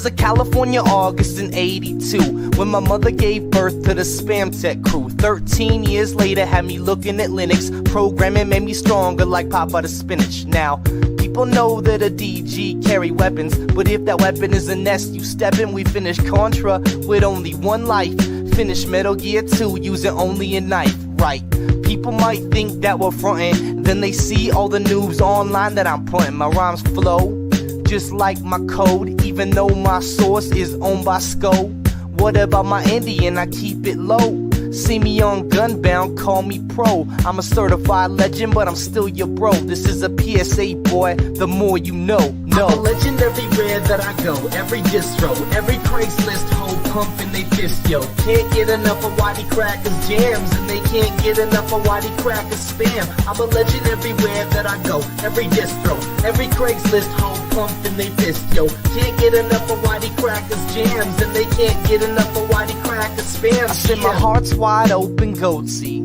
was a California August in '82 when my mother gave birth to the Spam Tech crew. 13 years later had me looking at Linux. Programming made me stronger like Papa the Spinach. Now, people know that a DG carry weapons, but if that weapon is a nest, you step in. We finish Contra with only one life. Finish Metal Gear 2 using only a knife. Right. People might think that we're frontin', then they see all the noobs online that I'm putting. My rhymes flow just like my code, even though my source is owned by Sko. What about my Indian? I keep it low. See me on Gunbound, call me pro. I'm a certified legend, but I'm still your bro. This is a PSA, boy, the more you know. No. I'm a legend everywhere that I go. Every distro, every Craigslist hoe pumping they fist, yo. Can't get enough of Waddy Crackers jams, and they can't get enough of Waddy Crackers spam. I'm a legend everywhere that I go. Every distro, every Craigslist hoe pumping they fist, yo. Can't get enough of Waddy Crackers jams, and they can't get enough of Waddy Crackers spam. I said my heart's wide open, goatsy,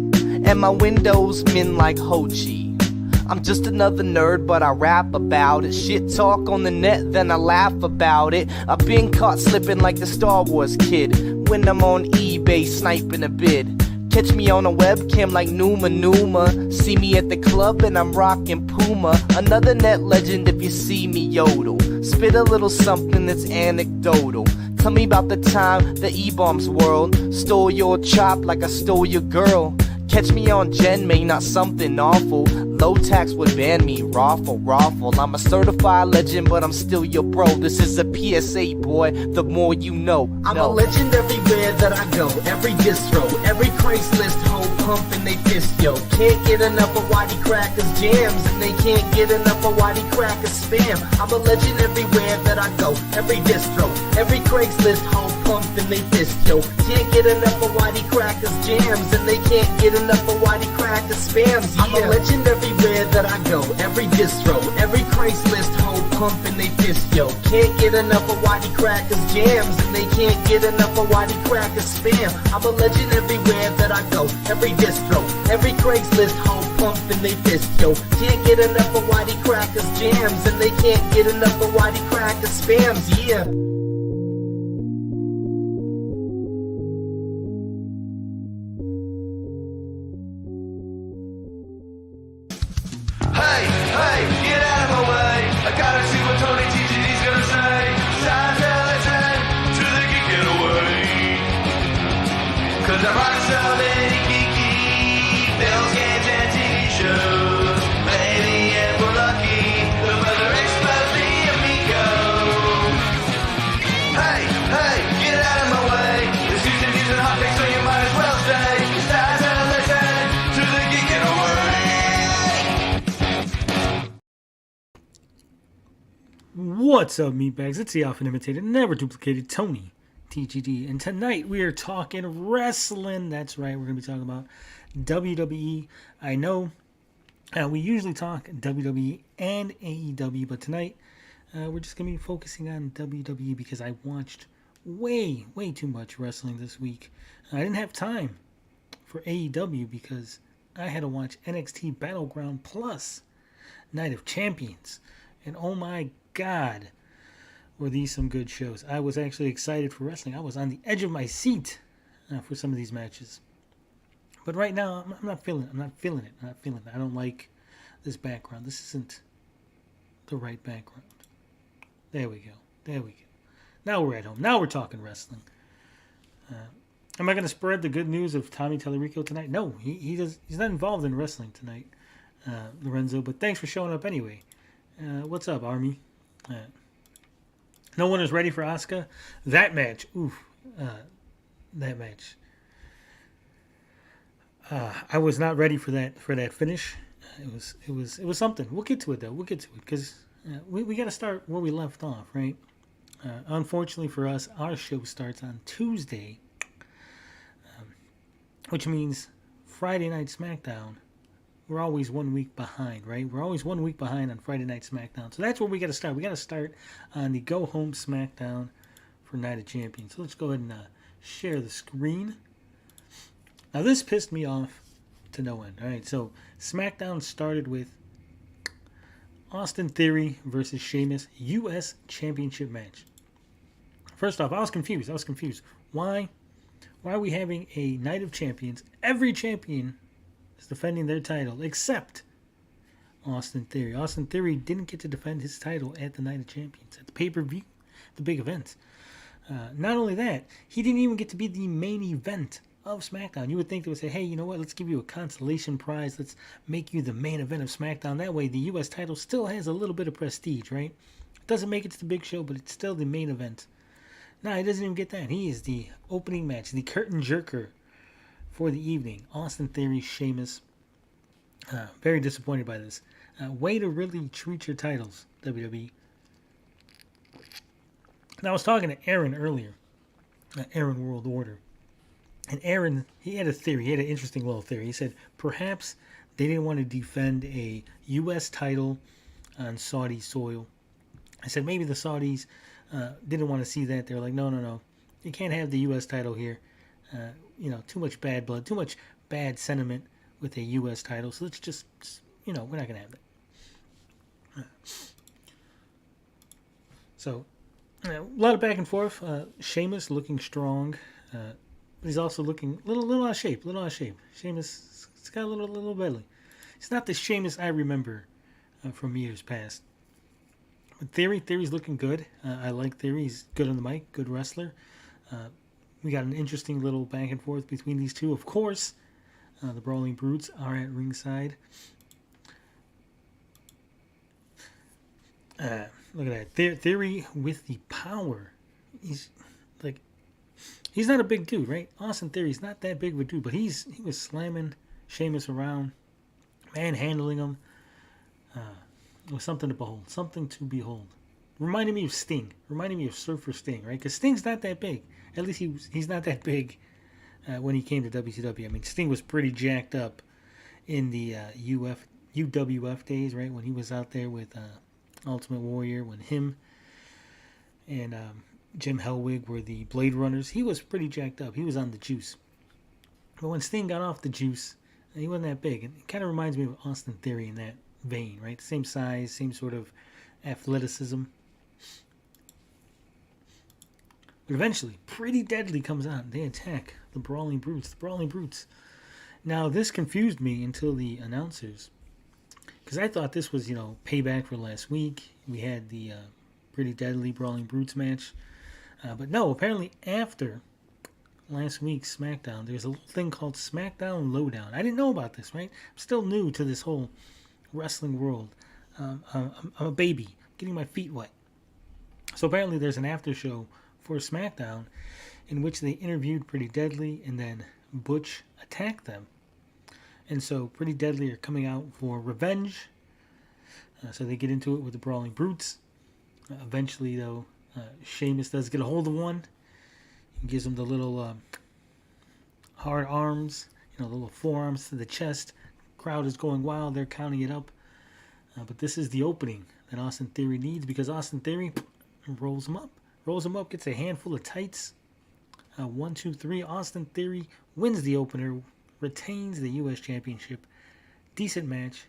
and my windows min like Ho Chi. I'm just another nerd, but I rap about it. Shit talk on the net, then I laugh about it. I've been caught slipping like the Star Wars kid when I'm on eBay sniping a bid. Catch me on a webcam like Numa Numa. See me at the club and I'm rocking Puma. Another net legend if you see me yodel. Spit a little something that's anecdotal. Tell me about the time the E-Bombs world stole your chop like I stole your girl. Catch me on Gen May, not something awful. Low tax would ban me, raffle. I'm a certified legend, but I'm still your bro. This is a PSA, boy, the more you know. I'm a legend everywhere that I go. Every distro, every Craigslist hoe pumping they fist, yo. Can't get enough of Waddy Crackers jams, and they can't get enough of Waddy Crackers spam. I'm a legend everywhere that I go. Every distro, every Craigslist hoe pumping they fist, yo. Can't get enough of Waddy Crackers jams, and they can't get enough of Waddy Crackers spams. Yeah. I'm a legend everywhere that I go. Every distro, every Craigslist hoe pumping they fist, yo. Can't get enough of Waddy Crackers jams, and they can't get enough of Waddy Crackers spam. I'm a legend everywhere that I go. Every distro, every Craigslist hoe pumping they fist, yo. Can't get enough of Waddy Crackers jams, and they can't get enough of Waddy Crackers spams. Yeah. What's up, meatbags? It's the often imitated, never duplicated Tony TGD, and tonight we are talking wrestling. That's right, we're going to be talking about WWE. I know we usually talk WWE and AEW, but tonight we're just going to be focusing on WWE because I watched way too much wrestling this week. I didn't have time for AEW because I had to watch NXT Battleground Plus Night of Champions, and oh my God, were these some good shows. I was actually excited for wrestling. I was on the edge of my seat for some of these matches. But right now, I'm not feeling it. I don't like this background. This isn't the right background. There we go. Now we're at home. Now we're talking wrestling. Am I going to spread the good news of Tommy Tallarico tonight? No, he's not involved in wrestling tonight, Lorenzo. But thanks for showing up anyway. What's up, Army? No one is ready for Asuka. That match. That match. I was not ready for that finish. It was something. We'll get to it though. Because we got to start where we left off, right? Unfortunately for us, our show starts on Tuesday, which means Friday Night SmackDown. We're always 1 week behind, right? We're always 1 week behind on Friday Night SmackDown. So that's where we got to start. We got to start on the Go Home SmackDown for Night of Champions. So let's go ahead and share the screen. Now this pissed me off to no end. All right, so SmackDown started with Austin Theory versus Sheamus U.S. Championship match. First off, I was confused. Why are we having a Night of Champions? Every champion is defending their title except Austin Theory. Austin Theory didn't get to defend his title at the Night of Champions, at the pay-per-view, the big event. Not only that, he didn't even get to be the main event of SmackDown. You would think they would say, hey, you know what, let's give you a consolation prize. Let's make you the main event of SmackDown. That way the U.S. title still has a little bit of prestige, right? It doesn't make it to the big show, but it's still the main event. No, he doesn't even get that. He is the opening match, the curtain jerker for the evening. Austin Theory, Sheamus. Very disappointed by this. Way to really treat your titles, WWE. Now, I was talking to Aaron earlier, Aaron World Order. And Aaron, he had a theory. He had an interesting little theory. He said perhaps they didn't want to defend a U.S. title on Saudi soil. I said maybe the Saudis didn't want to see that. They were like, no. You can't have the U.S. title here. Too much bad blood, too much bad sentiment with a U.S. title. So let's just we're not going to have that. So, a lot of back and forth. Sheamus looking strong. But he's also looking a little out of shape. Sheamus, he's got a little belly. It's not the Sheamus I remember from years past. But Theory's looking good. I like Theory. He's good on the mic, good wrestler. We got an interesting little back and forth between these two. Of course, the Brawling Brutes are at ringside. Look at that. Theory with the power. He's not a big dude, right? Austin Theory's not that big of a dude, but he was slamming Sheamus around, manhandling him. It was something to behold. Reminded me of Sting. Reminded me of Surfer Sting, right? Because Sting's not that big. At least he's not that big when he came to WCW. I mean, Sting was pretty jacked up in the UWF days, right? When he was out there with Ultimate Warrior, when him and Jim Hellwig were the Blade Runners. He was pretty jacked up. He was on the juice. But when Sting got off the juice, he wasn't that big. It kind of reminds me of Austin Theory in that vein, right? Same size, same sort of athleticism. But eventually, Pretty Deadly comes out. They attack the Brawling Brutes. Now, this confused me until the announcers. Because I thought this was, payback for last week. We had the Pretty Deadly Brawling Brutes match. But no, apparently after last week's SmackDown, there's a little thing called SmackDown Lowdown. I didn't know about this, right? I'm still new to this whole wrestling world. I'm a baby, getting my feet wet. So apparently there's an after show for SmackDown in which they interviewed Pretty Deadly and then Butch attacked them. And so Pretty Deadly are coming out for revenge. So they get into it with the Brawling Brutes. Eventually, though, Sheamus does get a hold of one. He gives him the little hard arms, the little forearms to the chest. Crowd is going wild. They're counting it up. But this is the opening that Austin Theory needs because Austin Theory rolls him up, gets a handful of tights. 1, 2, 3. Austin Theory wins the opener, retains the U.S. Championship. Decent match.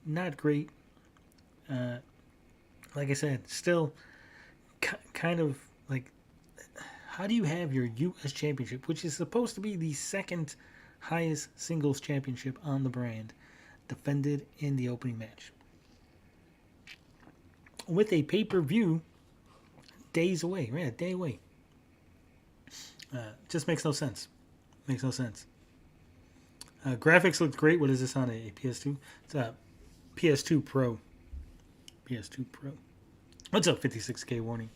Not great. Like I said, still kind of like, how do you have your U.S. Championship, which is supposed to be the second highest singles championship on the brand, defended in the opening match? With a pay-per-view days away, right? A day away. Just makes no sense. Graphics looked great. What is this on a PS2? It's a PS2 Pro. What's up, 56K warning?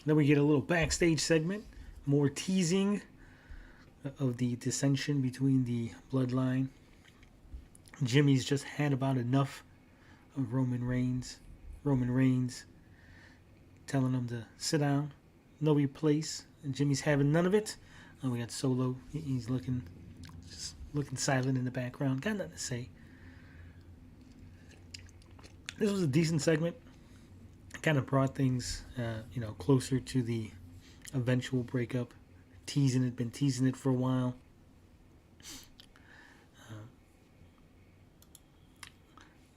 Then we get a little backstage segment. More teasing of the dissension between the bloodline. Jimmy's just had about enough of Roman Reigns. Telling him to sit down, know your place. And Jimmy's having none of it. Oh, we got Solo. He's looking silent in the background. Got nothing to say. This was a decent segment. Kind of brought things, closer to the eventual breakup. Been teasing it for a while.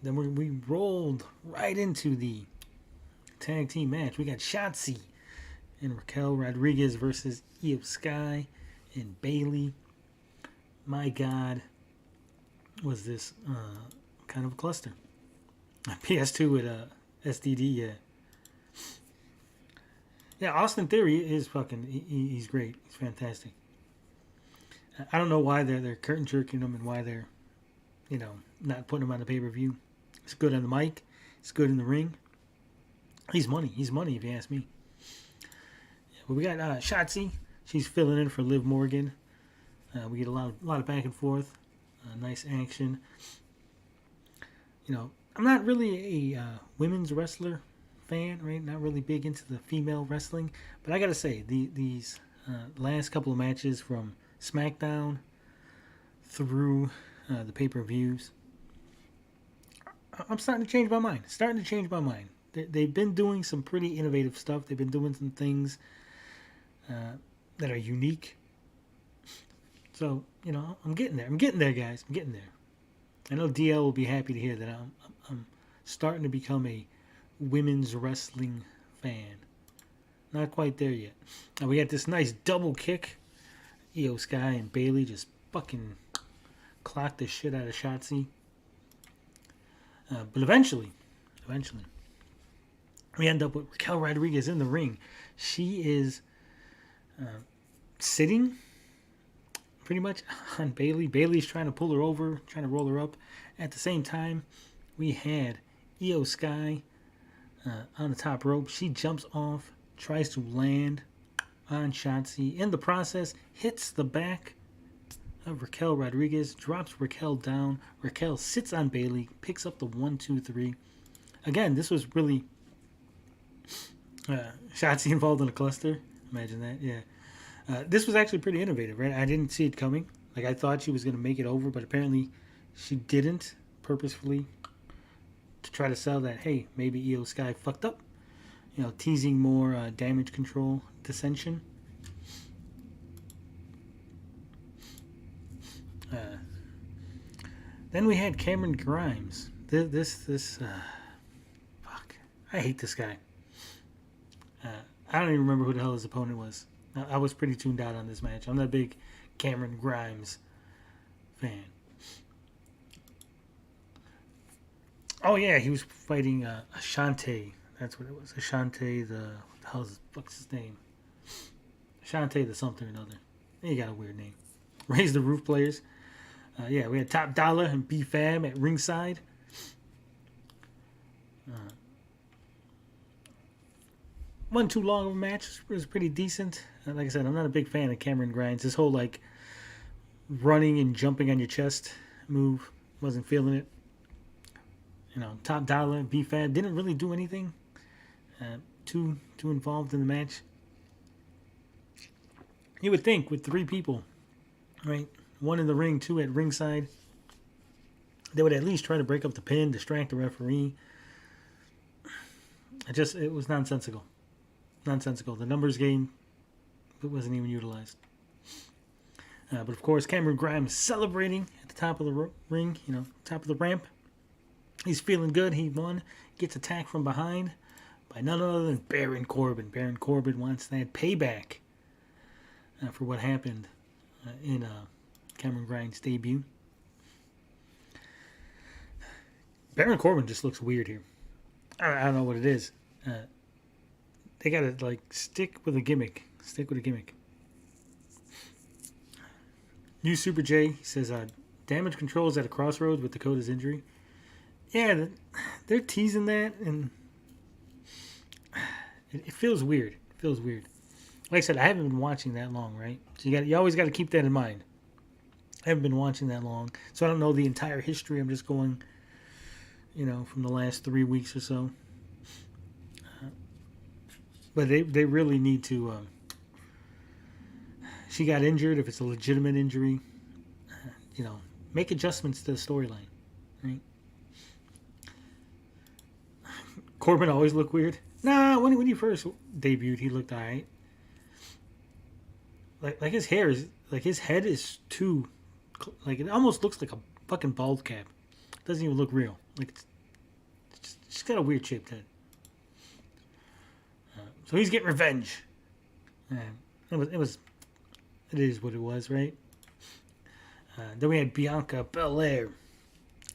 Then we rolled right into the tag team match. We got Shotzi and Raquel Rodriguez versus Io Sky and Bailey. My God, was this kind of a cluster. PS2 with SDD, yeah. Yeah, Austin Theory is fucking, he's great. He's fantastic. I don't know why they're curtain jerking him and why they're, not putting him on the pay-per-view. He's good on the mic. He's good in the ring. He's money. He's money if you ask me. Yeah, but we got Shotzi. She's filling in for Liv Morgan. We get a lot of back and forth. Nice action. I'm not really a women's wrestler fan, right? Not really big into the female wrestling. But I got to say, these last couple of matches from SmackDown through the pay-per-views, I'm starting to change my mind. They've been doing some pretty innovative stuff. They've been doing some things that are unique. So, I'm getting there. I'm getting there, guys. I'm getting there. I know DL will be happy to hear that I'm starting to become a women's wrestling fan. Not quite there yet. Now we got this nice double kick. Io Sky and Bailey just fucking clocked the shit out of Shotzi. But eventually, we end up with Raquel Rodriguez in the ring. She is sitting pretty much on Bailey. Bailey's trying to pull her over, trying to roll her up. At the same time, we had Io Sky on the top rope. She jumps off, tries to land on Shotzi. In the process, hits the back of Raquel Rodriguez, drops Raquel down. Raquel sits on Bailey, picks up the 1, 2, 3. Again, this was really Shotzi involved in a cluster. Imagine that, yeah. This was actually pretty innovative, right? I didn't see it coming. Like, I thought she was going to make it over, but apparently she didn't, purposefully, to try to sell that, hey, maybe Io Sky fucked up. Teasing more damage control, dissension. Then we had Cameron Grimes. Fuck. I hate this guy. I don't even remember who the hell his opponent was. I was pretty tuned out on this match. I'm not a big Cameron Grimes fan. Oh yeah, he was fighting Ashante. That's what it was. Ashante what's his name? Ashante the something or another. He got a weird name. Raise the Roof players. Yeah, we had Top Dollar and B-Fab at ringside. Wasn't too long of a match. It was pretty decent. Like I said, I'm not a big fan of Cameron Grimes. This whole, running and jumping on your chest move, wasn't feeling it. Top Dollar and B-Fab didn't really do anything too involved in the match. You would think with 3 people, right? 1 in the ring, 2 at ringside, they would at least try to break up the pin, distract the referee. It was nonsensical. The numbers game, it wasn't even utilized. But of course, Cameron Grimes celebrating at the top of the ring, top of the ramp. He's feeling good. He won. Gets attacked from behind by none other than Baron Corbin. Baron Corbin wants that payback for what happened in Cameron Grimes' debut. Baron Corbin just looks weird here. I don't know what it is. They gotta stick with a gimmick. New Super J, he says, damage control is at a crossroads with Dakota's injury. Yeah, they're teasing that, and it feels weird. Like I said, I haven't been watching that long, right? So you always got to keep that in mind. I haven't been watching that long, so I don't know the entire history. I'm just going, from the last 3 weeks or so. But they really need to. She got injured. If it's a legitimate injury, make adjustments to the storyline, right? Corbin always looked weird. Nah, when he first debuted, he looked alright. Like his hair is his head is too, it almost looks like a fucking bald cap. It doesn't even look real. It's just got a weird shaped head. So he's getting revenge. It is what it was, right? Then we had Bianca Belair.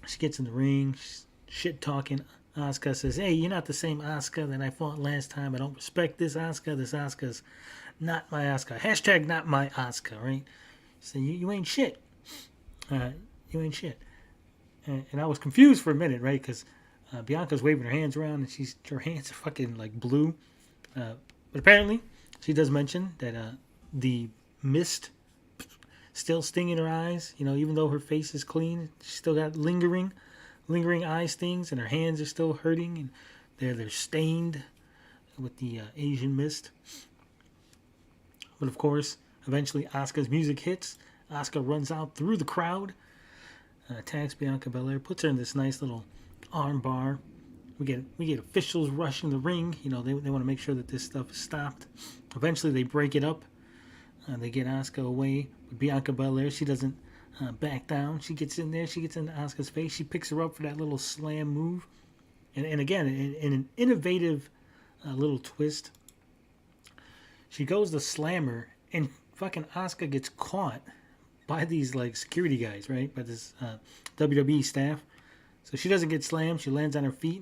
She gets in the ring, she's shit talking. Asuka says, "Hey, you're not the same Asuka that I fought last time. I don't respect this Asuka. This Asuka's not my Asuka. Hashtag not my Asuka," right? So you ain't shit. You ain't shit. And I was confused for a minute, right? Because Bianca's waving her hands around, and her hands are fucking like blue. But apparently, she does mention that the mist still stinging her eyes. You know, even though her face is clean, she's still got lingering eye stings, and her hands are still hurting, and they're stained with the Asian mist. But of course, eventually Asuka's music hits. Asuka runs out through the crowd, attacks Bianca Belair, puts her in this nice little arm bar. We get officials rushing the ring. You know, they want to make sure that this stuff is stopped. Eventually, they break it up. They get Asuka away. But Bianca Belair, she doesn't back down. She gets in there. She gets into Asuka's face. She picks her up for that little slam move. And again, in an innovative little twist, she goes to slam her, and fucking Asuka gets caught by these like security guys, right? By this WWE staff. So she doesn't get slammed. She lands on her feet,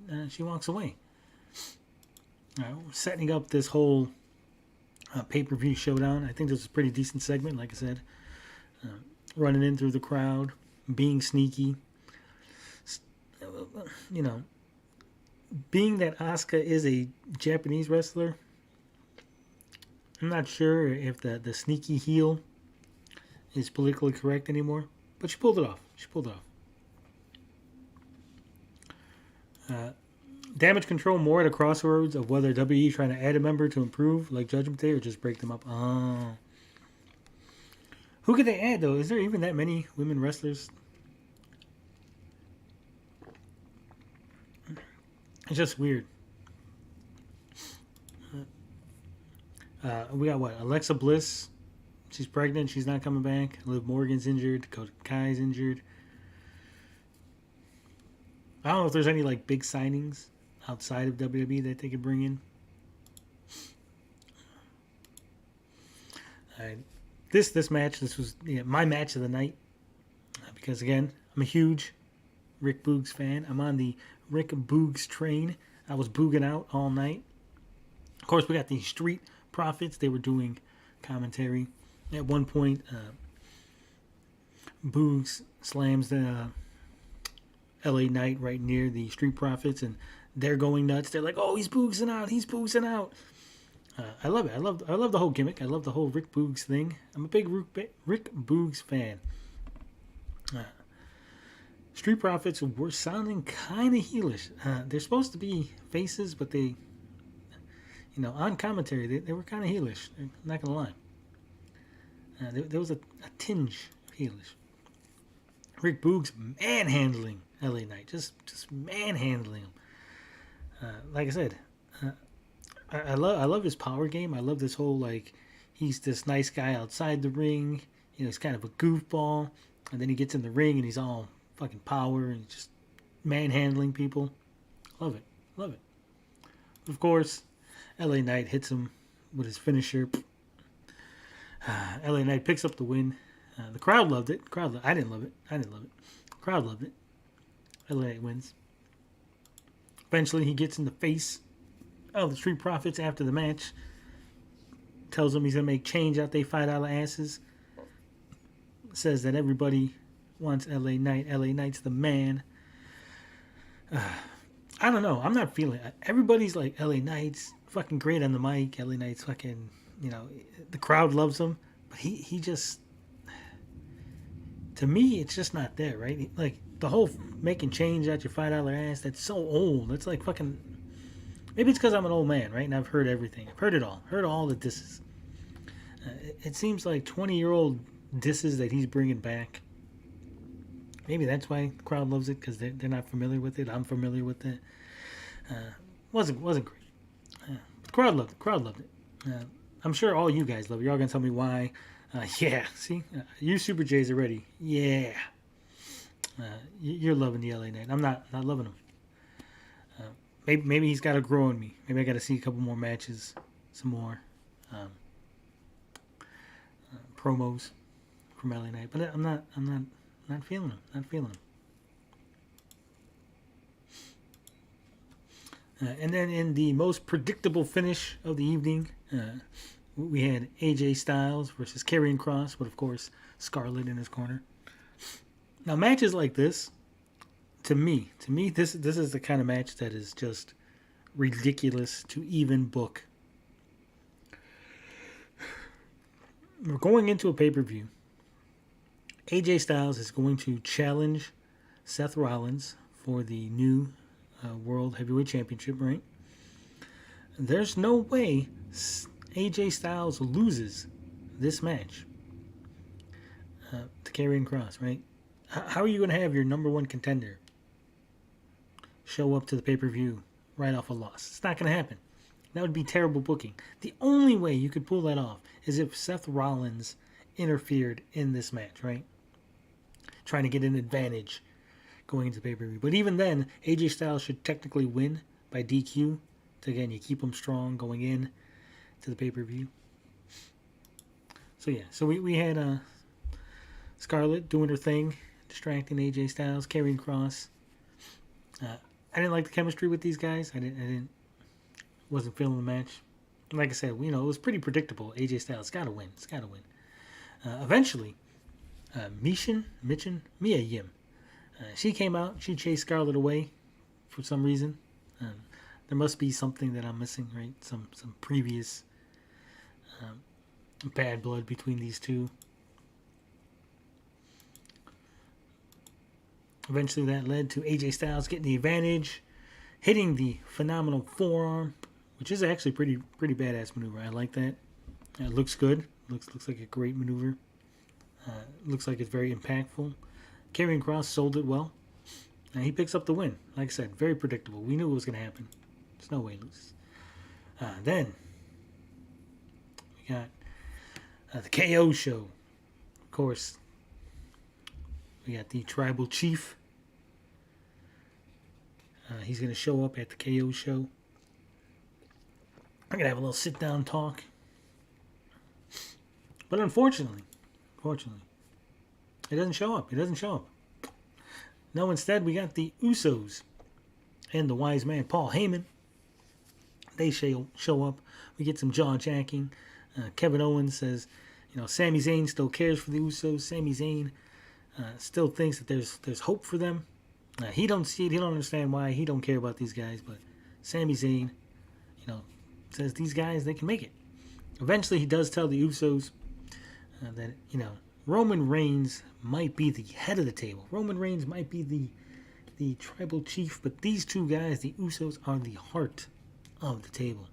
and she walks away. Setting up this whole pay-per-view showdown. I think this was a pretty decent segment, like I said. Running in through the crowd, being sneaky. You know, being that Asuka is a Japanese wrestler, I'm not sure if the sneaky heel is politically correct anymore, but she pulled it off. Damage control more at a crossroads of whether WWE trying to add a member to improve, like Judgment Day, or just break them up. Oh. Who could they add, though? Is there even that many women wrestlers? It's just weird. We got what? Alexa Bliss. She's pregnant. She's not coming back. Liv Morgan's injured. Dakota Kai's injured. I don't know if there's any like big signings outside of WWE that they could bring in. This match, this was my match of the night because again, I'm a huge Rick Boogs fan. I'm on the Rick Boogs train. I was booging out all night. Of course, we got the Street Profits. They were doing commentary. At one point, Boogs slams the LA Knight right near the Street Profits, and they're going nuts. They're like, "Oh, he's boogsing out! He's boogsing out!" I love it. I love the whole gimmick. I love the whole Rick Boogs thing. I'm a big Rick Boogs fan. Street Profits were sounding kind of heelish. They're supposed to be faces, but they, on commentary, they were kind of heelish. I'm not gonna lie. There was a tinge of heelish. Rick Boogs manhandling LA Knight, just manhandling him. Like I said, I love his power game. I love this whole he's this nice guy outside the ring. He's kind of a goofball, and then he gets in the ring and he's all fucking power and just manhandling people. Love it. Of course, LA Knight hits him with his finisher. LA Knight picks up the win. The crowd loved it. I didn't love it. The crowd loved it. LA Knight wins. Eventually, he gets in the face of the Street Profits after the match. Tells them he's going to make change out they $5 asses. Says that everybody wants LA Knight. LA Knight's the man. I don't know. I'm not feeling it. Everybody's like, LA Knight's fucking great on the mic. LA Knight's fucking, the crowd loves him. But he just, to me, it's just not there, right? Like, the whole making change out your $5 ass, that's so old. It's like fucking, maybe it's because I'm an old man, right? And I've heard everything. I've heard it all. Heard all the disses. It seems like 20-year-old disses that he's bringing back. Maybe that's why the crowd loves it, because they're not familiar with it. I'm familiar with it. Wasn't great. But the crowd loved it. I'm sure all you guys love it. You're all going to tell me why. Yeah, see? You Super J's already. Yeah. You're loving the LA Knight. I'm not loving him. maybe he's got to grow on me. Maybe I got to see a couple more matches, some more promos from LA Knight. But I'm not feeling him. Not feeling him. And then in the most predictable finish of the evening, we had AJ Styles versus Karrion Kross, with, of course, Scarlett in his corner. Now, matches like this, to me, this is the kind of match that is just ridiculous to even book. We're going into a pay-per-view. AJ Styles is going to challenge Seth Rollins for the new World Heavyweight Championship, right? There's no way AJ Styles loses this match to Karrion Kross, right? How are you going to have your number one contender show up to the pay-per-view right off a loss? It's not going to happen. That would be terrible booking. The only way you could pull that off is if Seth Rollins interfered in this match, right? Trying to get an advantage going into the pay-per-view. But even then, AJ Styles should technically win by DQ. So again, you keep him strong going in to the pay-per-view. So yeah, so we had Scarlett doing her thing, distracting AJ Styles, Karrion Kross. I didn't like the chemistry with these guys. Wasn't feeling the match. Like I said, it was pretty predictable. AJ Styles got to win. It's got to win. Eventually, Mia Yim. She came out. She chased Scarlett away for some reason. There must be something that I'm missing, right? Some previous bad blood between these two. Eventually, that led to AJ Styles getting the advantage, hitting the phenomenal forearm, which is actually pretty badass maneuver. I like that. It looks good. Looks like a great maneuver. Looks like it's very impactful. Karrion Kross sold it well. And he picks up the win. Like I said, very predictable. We knew it was going to happen. There's no way to lose. Then, we got the KO show. Of course, we got the Tribal Chief. He's going to show up at the KO show. I'm going to have a little sit-down talk. But unfortunately, it doesn't show up. No, instead, we got the Usos and the wise man, Paul Heyman. They show up. We get some jaw-jacking. Kevin Owens says, Sami Zayn still cares for the Usos. Sami Zayn still thinks that there's hope for them. He don't see it. He don't understand why. He don't care about these guys. But Sami Zayn, says these guys, they can make it. Eventually, he does tell the Usos that, Roman Reigns might be the head of the table. Roman Reigns might be the tribal chief, but these two guys, the Usos, are the heart of the table.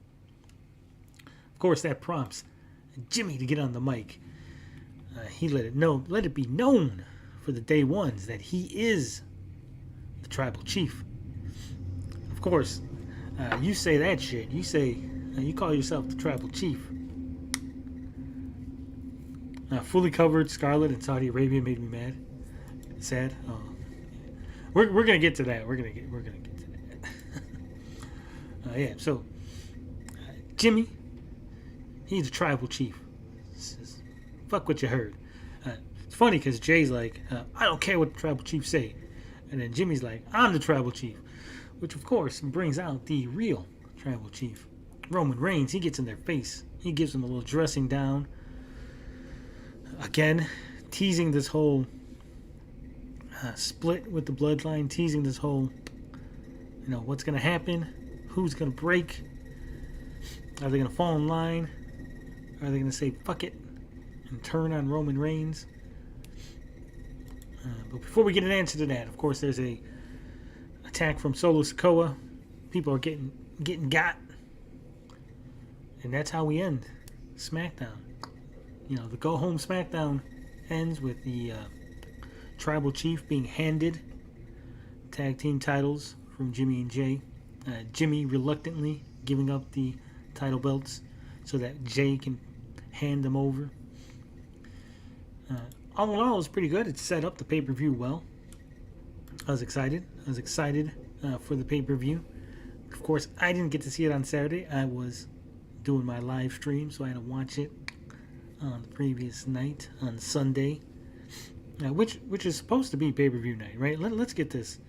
Of course, that prompts Jimmy to get on the mic. He let it be known for the day ones that he is the tribal chief. Of course, you say that shit. You call yourself the tribal chief. Fully covered Scarlett in Saudi Arabia made me mad. Sad. Oh, we're gonna get to that. We're gonna get to that. Yeah. So Jimmy, he's a tribal chief. Says, fuck what you heard. It's funny because Jay's like, I don't care what the tribal chief say, and then Jimmy's like, I'm the tribal chief, which of course brings out the real tribal chief, Roman Reigns. He gets in their face. He gives them a little dressing down. Again, teasing this whole split with the bloodline, teasing this whole, what's going to happen, who's going to break, are they going to fall in line, are they going to say fuck it and turn on Roman Reigns? But before we get an answer to that, of course, there's a attack from Solo Sikoa. People are getting got, and that's how we end SmackDown. The Go Home SmackDown ends with the Tribal Chief being handed tag team titles from Jimmy and Jay. Jimmy reluctantly giving up the title belts so that Jay can hand them over. All in all, it was pretty good. It set up the pay-per-view well. I was excited for the pay-per-view. Of course, I didn't get to see it on Saturday. I was doing my live stream, so I had to watch it on the previous night, on Sunday, which is supposed to be pay-per-view night, right? Let's get this.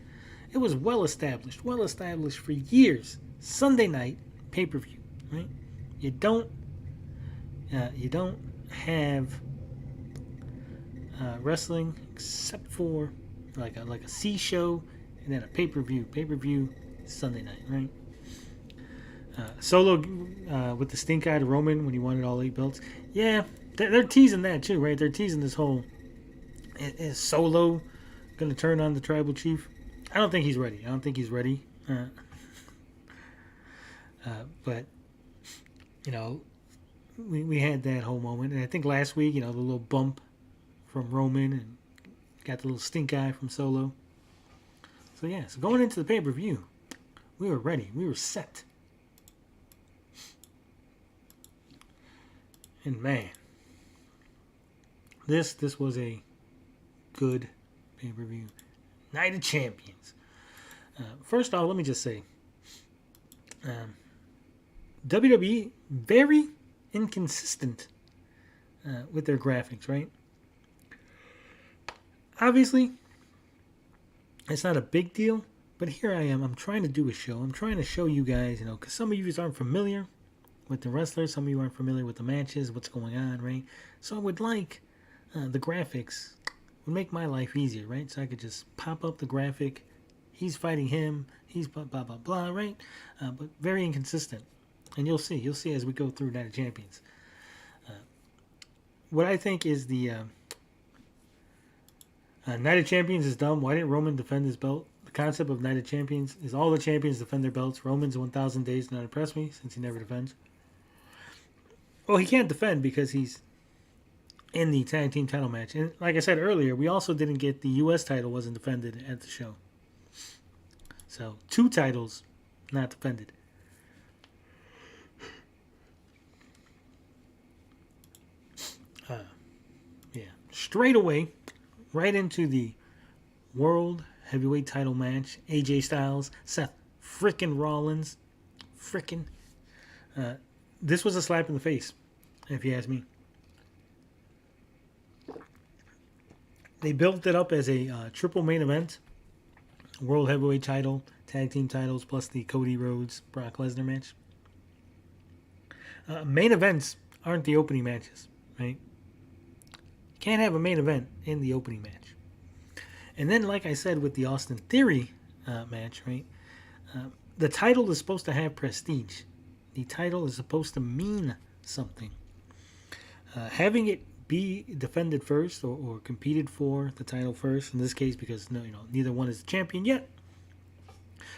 It was well established for years. Sunday night pay-per-view, right? You don't have wrestling except for like a C show and then a pay-per-view Sunday night, right? Solo with the stink eye to Roman when he wanted all 8 belts. Yeah, they're teasing that too, right? They're teasing this whole, is Solo going to turn on the tribal chief? I don't think he's ready. But, you know, we had that whole moment. And I think last week, you know, the little bump from Roman and got the little stink eye from Solo. So, yeah, so going into the pay-per-view, we were ready. We were set. And, man, this was a good pay-per-view. Night of Champions. First off, let me just say, WWE, very inconsistent with their graphics, right? Obviously, it's not a big deal, but here I am. I'm trying to do a show. I'm trying to show you guys, you know, because some of you aren't familiar with the wrestlers. Some of you aren't familiar with the matches, what's going on, right? So I would like the graphics would make my life easier, right? So I could just pop up the graphic. He's fighting him. He's blah, blah, blah, blah, right? But very inconsistent. And you'll see as we go through Night of Champions. What I think is the Night of Champions is dumb. Why didn't Roman defend his belt? The concept of Night of Champions is all the champions defend their belts. Roman's 1,000 days not impress me since he never defends. Well, he can't defend because he's in the tag team title match. And like I said earlier, we also didn't get the U.S. title wasn't defended at the show. So 2 titles not defended. Yeah, straight away, right into the World Heavyweight title match. AJ Styles, Seth frickin' Rollins. This was a slap in the face, if you ask me. They built it up as a triple main event. World Heavyweight title, tag team titles, plus the Cody Rhodes, Brock Lesnar match. Main events aren't the opening matches, right? You can't have a main event in the opening match. And then, like I said, with the Austin Theory match, right? The title is supposed to have prestige. The title is supposed to mean something. Having it be defended first or competed for the title first, in this case, because neither one is the champion yet,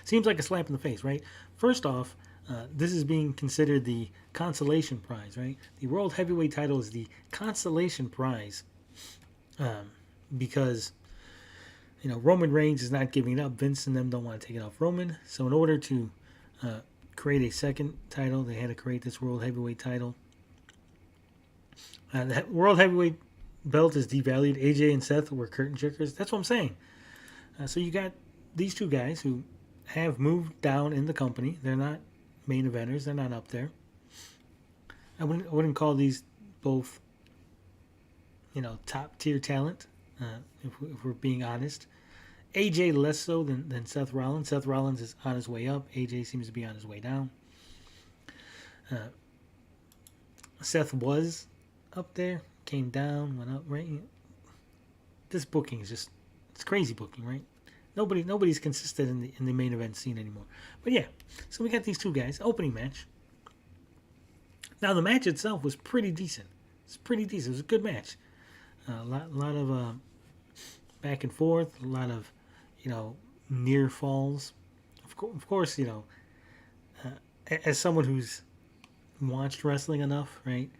seems like a slap in the face, right? First off, this is being considered the consolation prize, right? The World Heavyweight title is the consolation prize because Roman Reigns is not giving it up. Vince and them don't want to take it off Roman. So in order to create a second title, they had to create this World Heavyweight title. The World Heavyweight belt is devalued. AJ and Seth were curtain jerkers. That's what I'm saying. So you got these 2 guys who have moved down in the company. They're not main eventers. They're not up there. I wouldn't call these both, top tier talent. If we're being honest. AJ less so than Seth Rollins. Seth Rollins is on his way up. AJ seems to be on his way down. Seth was up there, came down, went up, right? This booking is just, it's crazy booking, right? Nobody's consistent in the main event scene anymore. But yeah, so we got these 2 guys, opening match. Now the match itself was pretty decent. It was a good match. A lot of back and forth, a lot of near falls. Of course, as someone who's watched wrestling enough, right?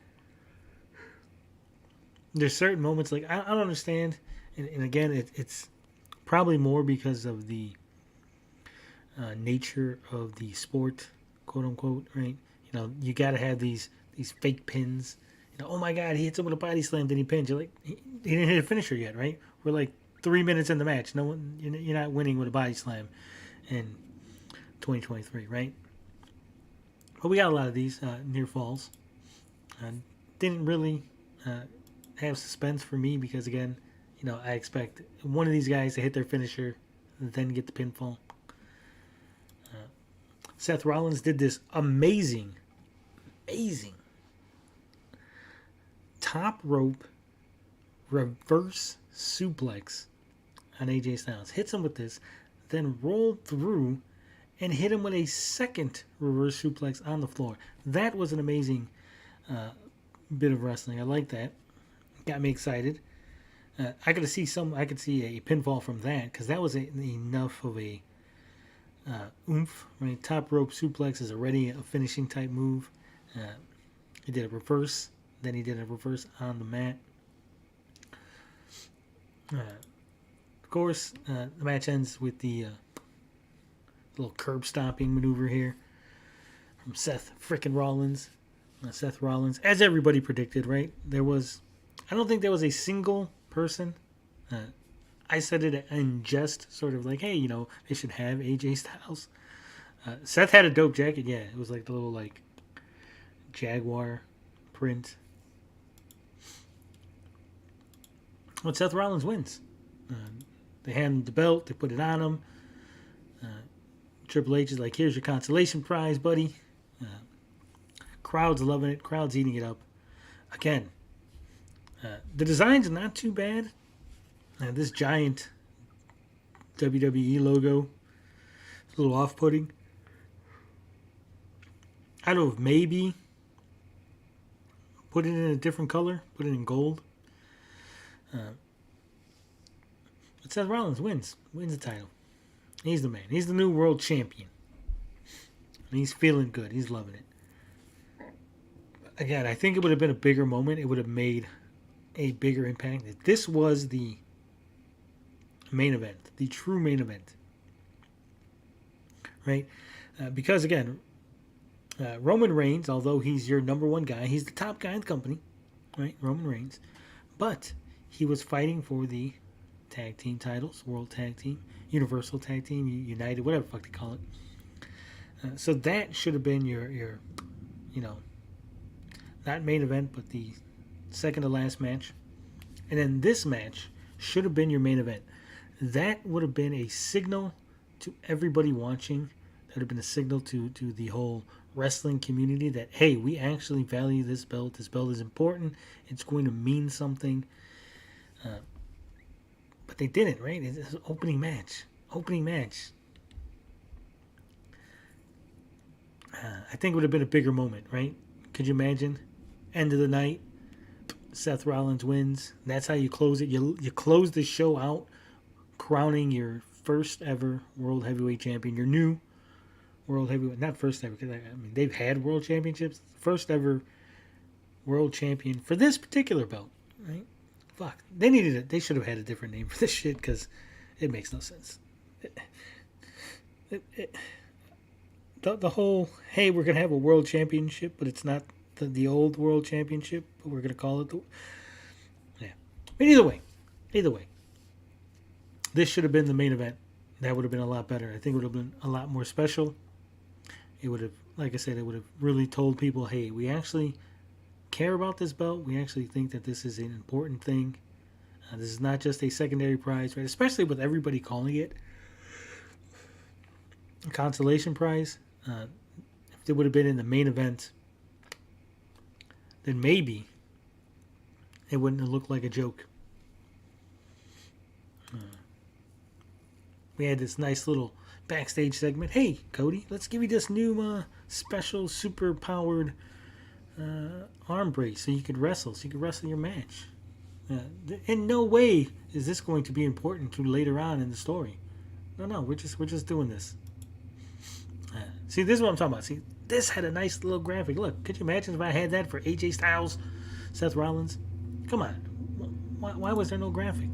There's certain moments like I don't understand, and again, it's probably more because of the nature of the sport, quote unquote, right? You got to have these fake pins. Oh my God, he hits him with a body slam, then he pins. You're like, he didn't hit a finisher yet, right? We're like 3 minutes in the match. No one, you're not winning with a body slam in 2023, right? But we got a lot of these near falls. Didn't really have suspense for me because, again, I expect one of these guys to hit their finisher and then get the pinfall. Seth Rollins did this amazing top rope reverse suplex on AJ Styles. Hits him with this, then rolled through and hit him with a second reverse suplex on the floor. That was an amazing bit of wrestling. I like that. Got me excited. I could see a pinfall from that because that was enough of a oomph. Right, top rope suplex is already a finishing type move. He did a reverse, then he did a reverse on the mat. Of course, the match ends with the little curb stomping maneuver here from Seth frickin' Rollins. Seth Rollins, as everybody predicted, right? I don't think there was a single person. I said it in jest, sort of like, hey, they should have AJ Styles. Seth had a dope jacket, yeah. It was like the little Jaguar print. But Seth Rollins wins. They hand him the belt, they put it on him. Triple H is like, here's your consolation prize, buddy. Crowd's loving it. Crowd's eating it up. Again, the design's not too bad. This giant WWE logo, a little off-putting. I don't know if maybe put it in a different color, put it in gold. But Seth Rollins wins the title. He's the man. He's the new world champion. And he's feeling good. He's loving it. Again, I think it would have been a bigger moment. It would have made a bigger impact. If this was the main event, the true main event. Right? Because, again, Roman Reigns, although he's your number one guy, he's the top guy in the company. Right? Roman Reigns. But he was fighting for the tag team titles, World Tag Team, Universal Tag Team, United, whatever the fuck they call it. So that should have been your not main event, but the second to last match. And then this match should have been your main event. That would have been a signal to everybody watching. That would have been a signal to the whole wrestling community that, hey, we actually value this belt. This belt is important. It's going to mean something. But they didn't, right? It's an opening match. I think it would have been a bigger moment, right? Could you imagine? End of the night, Seth Rollins wins. That's how you close it. You close the show out, crowning your first ever World Heavyweight Champion. Your new World Heavyweight, not first ever, because they've had World Championships. First ever World Champion for this particular belt, right? Fuck, they needed it. They should have had a different name for this shit because it makes no sense. The whole, hey, we're gonna have a World Championship, but it's not the old World Championship, but we're gonna call it yeah. But either way, this should have been the main event. That would have been a lot better. I think it would have been a lot more special. It would have, like I said, it would have really told people, hey, we actually care about this belt. We actually think that this is an important thing. This is not just a secondary prize, right? Especially with everybody calling it a consolation prize. If it would have been in the main event, then maybe it wouldn't have looked like a joke. We had this nice little backstage segment. Hey, Cody, let's give you this new special super powered arm brace so you could wrestle your match. In no way is this going to be important to later on in the story. No, we're just doing this. See, this is what I'm talking about. See, this had a nice little graphic. Look, could you imagine if I had that for AJ Styles, Seth Rollins? Come on. Why was there no graphic?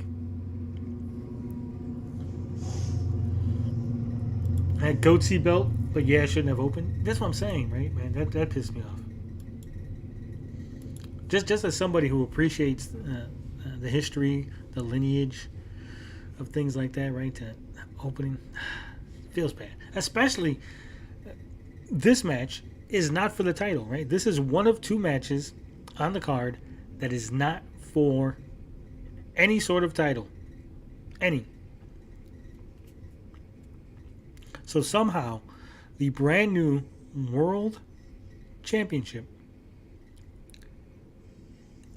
I had goatee belt, but yeah, I shouldn't have opened. That's what I'm saying, right, man? That pissed me off. Just as somebody who appreciates the history, the lineage of things like that, right? Opening feels bad, especially this match is not for the title, right? This is one of two matches on the card that is not for any sort of title. Any. So somehow, the brand new World Championship,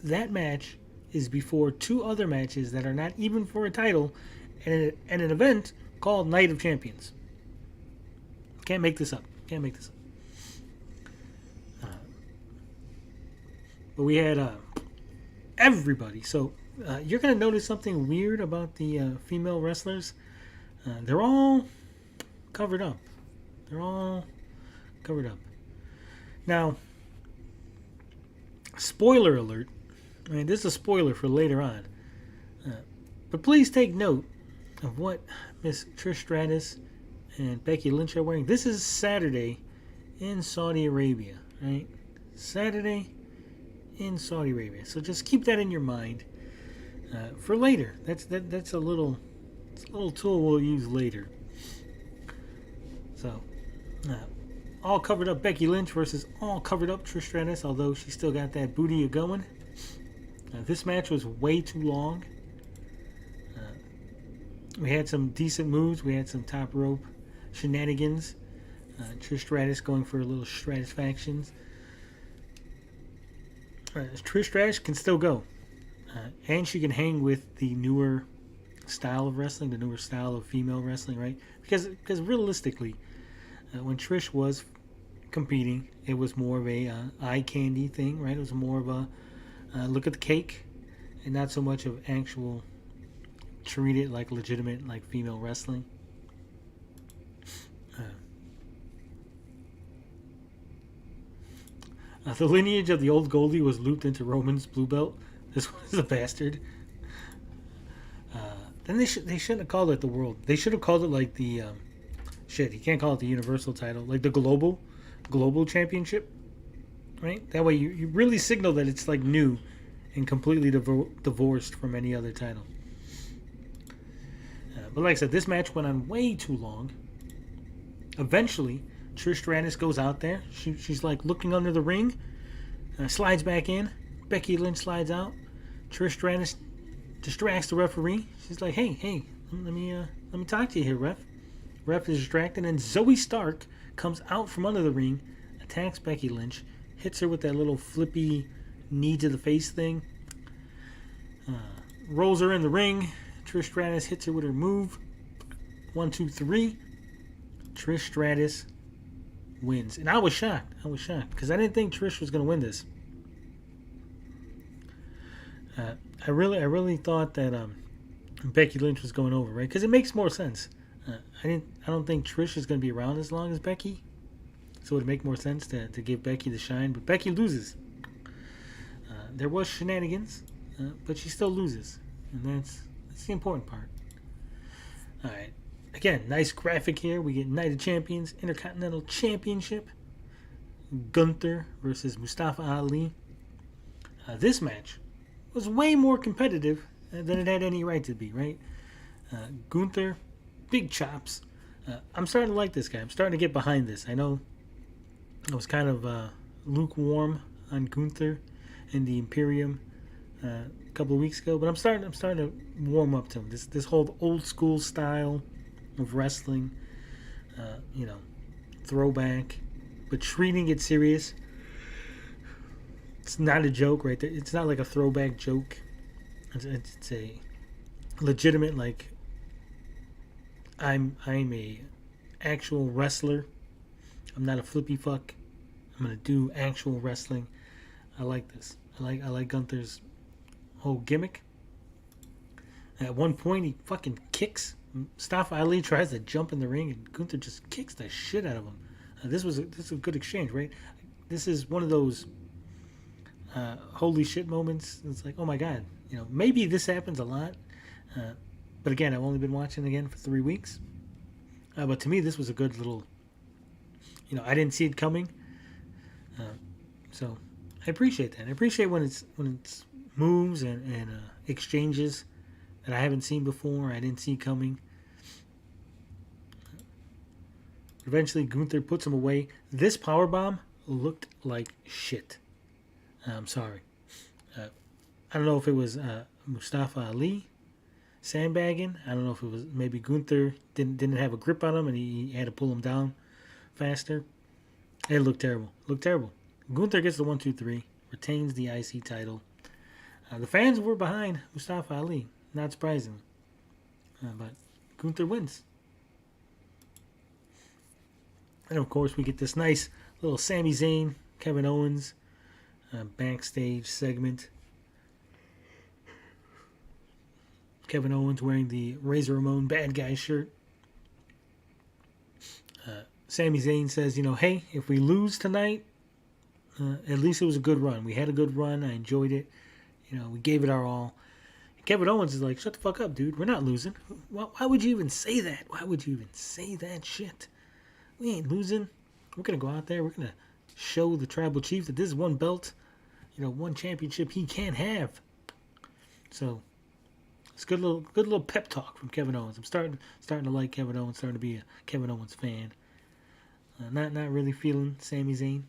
that match is before two other matches that are not even for a title and an event called Night of Champions. Can't make this up. Can't make this up. But we had everybody. So you're going to notice something weird about the female wrestlers. They're all covered up. They're all covered up. Now, spoiler alert. I mean, this is a spoiler for later on. But please take note of what Miss Trish Stratus and Becky Lynch are wearing. This is Saturday in Saudi Arabia, right? Saturday in Saudi Arabia. So just keep that in your mind for later. That's a little tool we'll use later. So, all covered up Becky Lynch versus all covered up Trish Stratus, although she still got that booty going. This match was way too long. We had some decent moves. We had some top rope shenanigans. Trish Stratus going for a little Stratisfactions. Trish Stratus can still go. And she can hang with the newer style of wrestling, the newer style of female wrestling, right? Because realistically, when Trish was competing, it was more of a eye candy thing, right? It was more of a look at the cake and not so much of actual treat it like legitimate, like female wrestling. The lineage of the old Goldie was looped into Roman's blue belt. This was a bastard. Then they shouldn't have called it the world. They should have called it like the you can't call it the universal title, like the global championship, right? That way you really signal that it's like new and completely divorced from any other title. But like I said, this match went on way too long. Eventually, Trish Stratus goes out there. She's like looking under the ring, slides back in. Becky Lynch slides out. Trish Stratus distracts the referee. She's like, "Hey, let me talk to you here, ref." Ref is distracted, and Zoe Stark comes out from under the ring, attacks Becky Lynch, hits her with that little flippy knee to the face thing, rolls her in the ring. Trish Stratus hits her with her move. 1, 2, 3. Trish Stratus wins. And I was shocked. Because I didn't think Trish was going to win this. I really thought that Becky Lynch was going over, right? Because it makes more sense. I don't think Trish is going to be around as long as Becky. So it would make more sense to give Becky the shine. But Becky loses. There was shenanigans, but she still loses. And that's the important part. All right. Again, nice graphic here. We get Night of Champions, Intercontinental Championship. Gunther versus Mustafa Ali. This match was way more competitive than it had any right to be, right? Gunther, big chops. I'm starting to like this guy. I'm starting to get behind this. I know I was kind of lukewarm on Gunther and the Imperium a couple of weeks ago, but I'm starting to warm up to him. This whole old school style of wrestling, throwback, but treating it serious. It's not a joke, right? It's not like a throwback joke. It's a legitimate, like, I'm a actual wrestler. I'm not a flippy fuck. I'm gonna do actual wrestling. I like this. I like Gunther's whole gimmick. At one point, he fucking kicks. Mustafa Ali tries to jump in the ring, and Gunther just kicks the shit out of him. This was a good exchange, right? This is one of those holy shit moments. It's like, oh my god, maybe this happens a lot. But again, I've only been watching again for 3 weeks. But to me, this was a good little. I didn't see it coming. So I appreciate that. I appreciate when it's moves and exchanges that I haven't seen before. I didn't see coming. Eventually, Gunther puts him away. This powerbomb looked like shit. I'm sorry. I don't know if it was Mustafa Ali sandbagging. I don't know if it was maybe Gunther didn't have a grip on him and he had to pull him down faster. It looked terrible. Looked terrible. Gunther gets the 1-2-3, retains the IC title. The fans were behind Mustafa Ali, not surprisingly. But Gunther wins. And of course, we get this nice little Sami Zayn, Kevin Owens backstage segment. Kevin Owens wearing the Razor Ramon bad guy shirt. Sami Zayn says, hey, if we lose tonight, at least it was a good run. We had a good run. I enjoyed it. We gave it our all. And Kevin Owens is like, shut the fuck up, dude. We're not losing. Why would you even say that? Why would you even say that shit? We ain't losing. We're going to go out there. We're going to show the tribal chief that this is one belt, one championship he can't have. So it's a good little pep talk from Kevin Owens. I'm starting to like Kevin Owens, starting to be a Kevin Owens fan. Not really feeling Sami Zayn.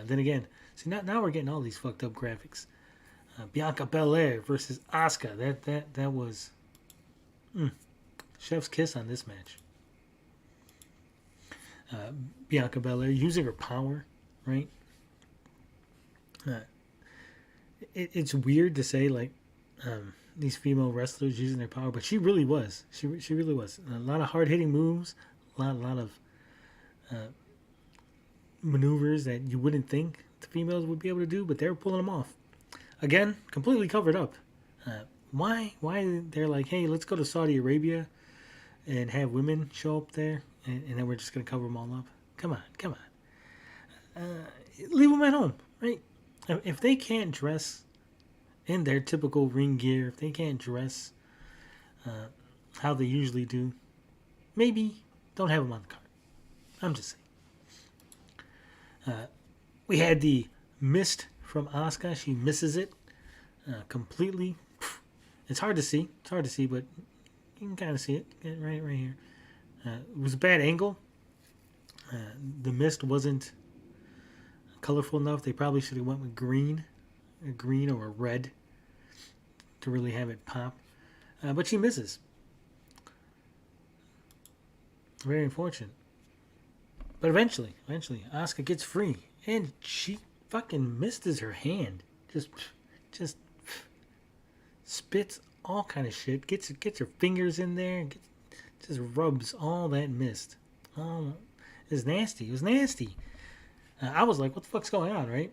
Then again, see now we're getting all these fucked up graphics. Bianca Belair versus Asuka. That was chef's kiss on this match. Bianca Belair using her power, right? It's weird to say like these female wrestlers using their power, but she really was. She really was. A lot of hard hitting moves, a lot of maneuvers that you wouldn't think the females would be able to do, but they were pulling them off. Again, completely covered up. Why they're like, hey, let's go to Saudi Arabia and have women show up there, and then we're just gonna cover them all up? Come on. Leave them at home, right? If they can't dress in their typical ring gear, if they can't dress how they usually do, maybe don't have them on the card. I'm just saying. We had the mist from Asuka. She misses it completely. It's hard to see. But you can kind of see it right here. It was a bad angle. The mist wasn't colorful enough. They probably should have went with a green or a red to really have it pop. But she misses. Very unfortunate. But eventually, Asuka gets free, and she fucking misses her hand. Just spits all kind of shit. Gets her fingers in there, and just rubs all that mist. Oh, it's nasty. It was nasty. I was like, what the fuck's going on, right?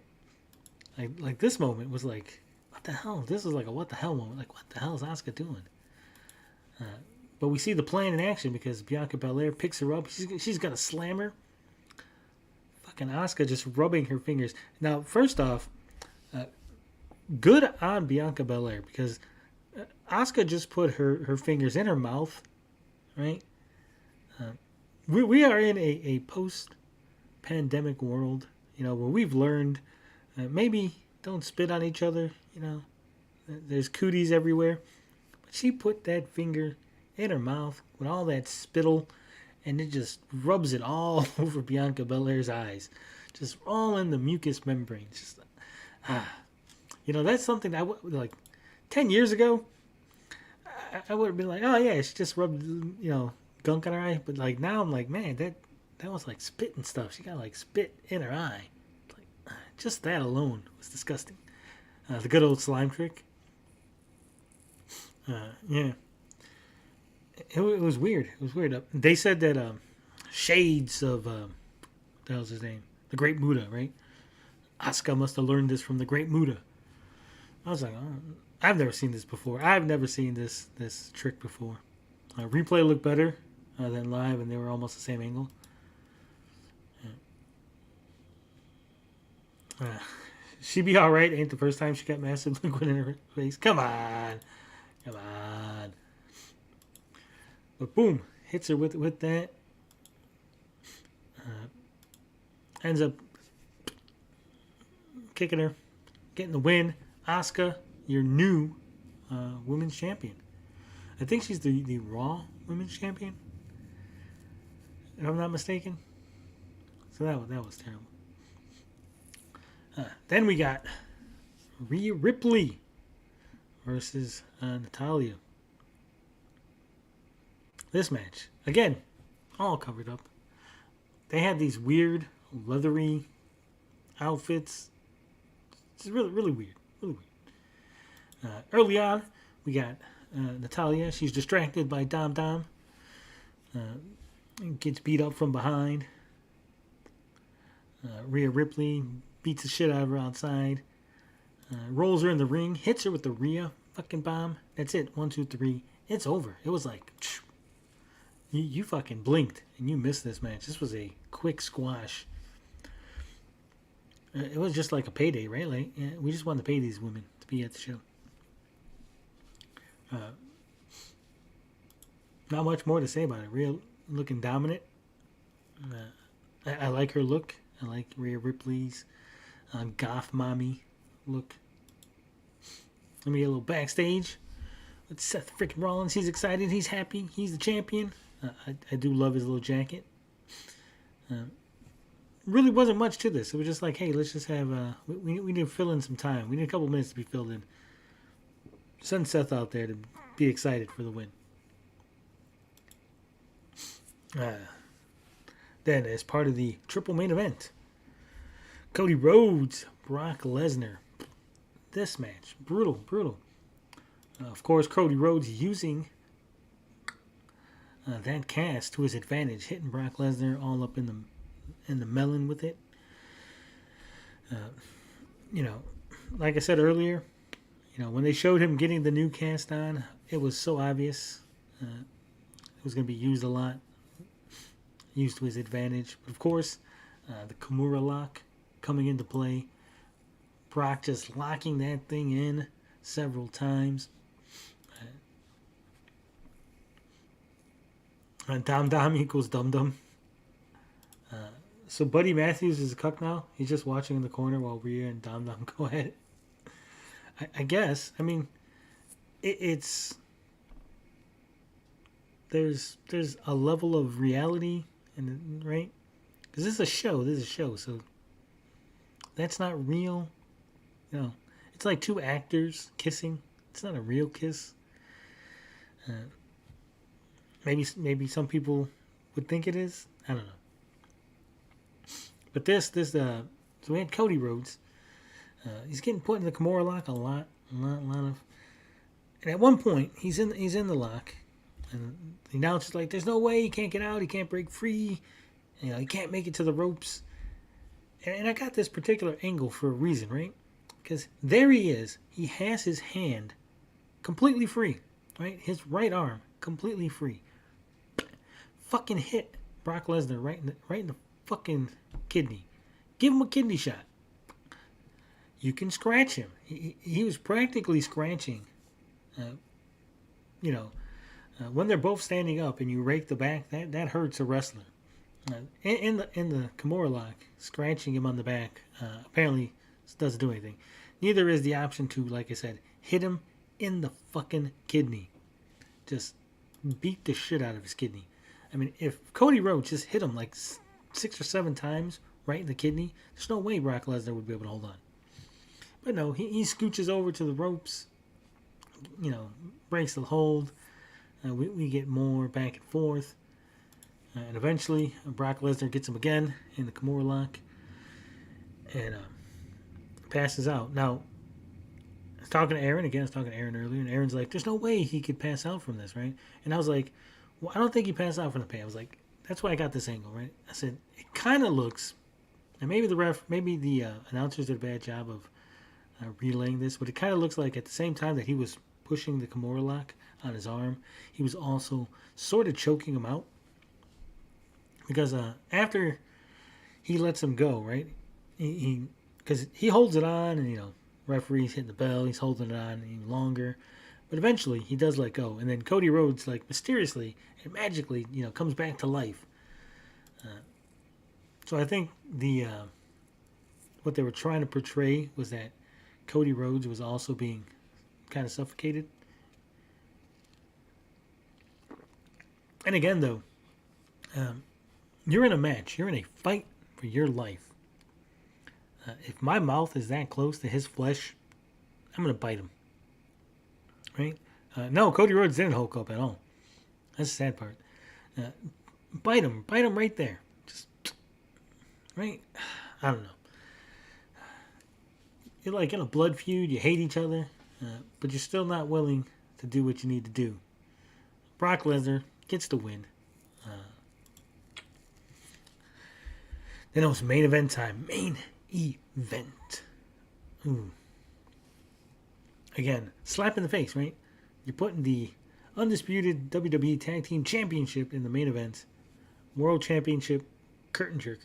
Like this moment was like, what the hell? This was like a what the hell moment. Like, what the hell is Asuka doing? But we see the plan in action because Bianca Belair picks her up. She's gonna slam her. Fucking Asuka just rubbing her fingers. Now, first off, good on Bianca Belair because Asuka just put her fingers in her mouth, right? We are in a post-pandemic world, where we've learned maybe don't spit on each other, There's cooties everywhere. But she put that finger in her mouth with all that spittle, and it just rubs it all over Bianca Belair's eyes. Just all in the mucous membrane. Just, that's something I would, like, 10 years ago, I would have been like, oh yeah, she just rubbed, gunk on her eye. But like now I'm like, man, that was like spit and stuff. She got like spit in her eye. Like, just that alone was disgusting. The good old slime trick. Yeah. It was weird. It was weird. They said that shades of what the hell's his name? The Great Muta, right? Asuka must have learned this from the Great Muta. I was like, oh, I've never seen this before. I've never seen this trick before. Replay looked better than live, and they were almost the same angle. She be all right. Ain't the first time she got massive liquid in her face. Come on. But boom, hits her with that. Ends up kicking her, getting the win. Asuka, your new women's champion. I think she's the Raw women's champion, if I'm not mistaken. So that was terrible. Then we got Rhea Ripley versus Natalia. This match, again, all covered up. They had these weird, leathery outfits. It's really, really weird. Really weird. Early on, we got Natalia. She's distracted by Dom Dom. Gets beat up from behind. Rhea Ripley beats the shit out of her outside. Rolls her in the ring. Hits her with the Rhea fucking bomb. That's it. 1, 2, 3. It's over. It was like... You fucking blinked and you missed this match. This was a quick squash. It was just like a payday, right? Like we just wanted to pay these women to be at the show. Not much more to say about it. Real looking dominant. I like her look. I like Rhea Ripley's goth mommy look. Let me get a little backstage with Seth freaking Rollins. He's excited. He's happy. He's the champion. I do love his little jacket. Really wasn't much to this. It was just like, hey, let's just have... we need to fill in some time. We need a couple minutes to be filled in. Send Seth out there to be excited for the win. Then, as part of the triple main event, Cody Rhodes, Brock Lesnar. This match, brutal. Of course, Cody Rhodes using that cast to his advantage, hitting Brock Lesnar all up in the melon with it. Like I said earlier, when they showed him getting the new cast on, it was so obvious. It was going to be used a lot, used to his advantage. But of course, the Kimura lock coming into play. Brock just locking that thing in several times. Dom Dom equals Dum Dum. So Buddy Matthews is a cuck now. He's just watching in the corner while Rhea and Dom Dom go at it. I guess. I mean, it's there's a level of reality, right? Because this is a show. So that's not real. It's like two actors kissing. It's not a real kiss. Maybe some people would think it is. I don't know. But so we had Cody Rhodes. He's getting put in the Kimura lock a lot of. And at one point, he's in the lock, and the announcer's like, "There's no way he can't get out. He can't break free. He can't make it to the ropes." And I got this particular angle for a reason, right? Because there he is. He has his hand completely free, right? His right arm completely free. Fucking hit Brock Lesnar right in the fucking kidney. Give him a kidney shot. You can scratch him. He was practically scratching. When they're both standing up and you rake the back, that hurts a wrestler. In the Kimura lock, scratching him on the back apparently doesn't do anything. Neither is the option to, like I said, hit him in the fucking kidney. Just beat the shit out of his kidney. I mean, if Cody Rhodes just hit him like 6 or 7 times right in the kidney, there's no way Brock Lesnar would be able to hold on. But no, he scooches over to the ropes, breaks the hold. We get more back and forth. And eventually, Brock Lesnar gets him again in the Kimura lock and passes out. Now, I was talking to Aaron earlier, and Aaron's like, "There's no way he could pass out from this, right?" And I was like, "Well, I don't think he passed out from the pain." I was like, "That's why I got this angle, right?" I said, "It kind of looks," and maybe the announcers did a bad job of relaying this, but it kind of looks like at the same time that he was pushing the Kimura lock on his arm, he was also sort of choking him out. Because after he lets him go, right? Because he holds it on, and referee's hitting the bell. He's holding it on even longer, but eventually he does let go, and then Cody Rhodes, like mysteriously and magically, comes back to life. So I think what they were trying to portray was that Cody Rhodes was also being kind of suffocated. And again, though. You're in a match. You're in a fight for your life. If my mouth is that close to his flesh, I'm going to bite him. Right? No, Cody Rhodes didn't Hulk up at all. That's the sad part. Bite him right there. Just, right? I don't know. You're like in a blood feud, you hate each other, but you're still not willing to do what you need to do. Brock Lesnar gets the win. Then it was main event time. Main event. Ooh. Again, slap in the face, right? You're putting the undisputed WWE Tag Team Championship in the main event. World Championship curtain jerk.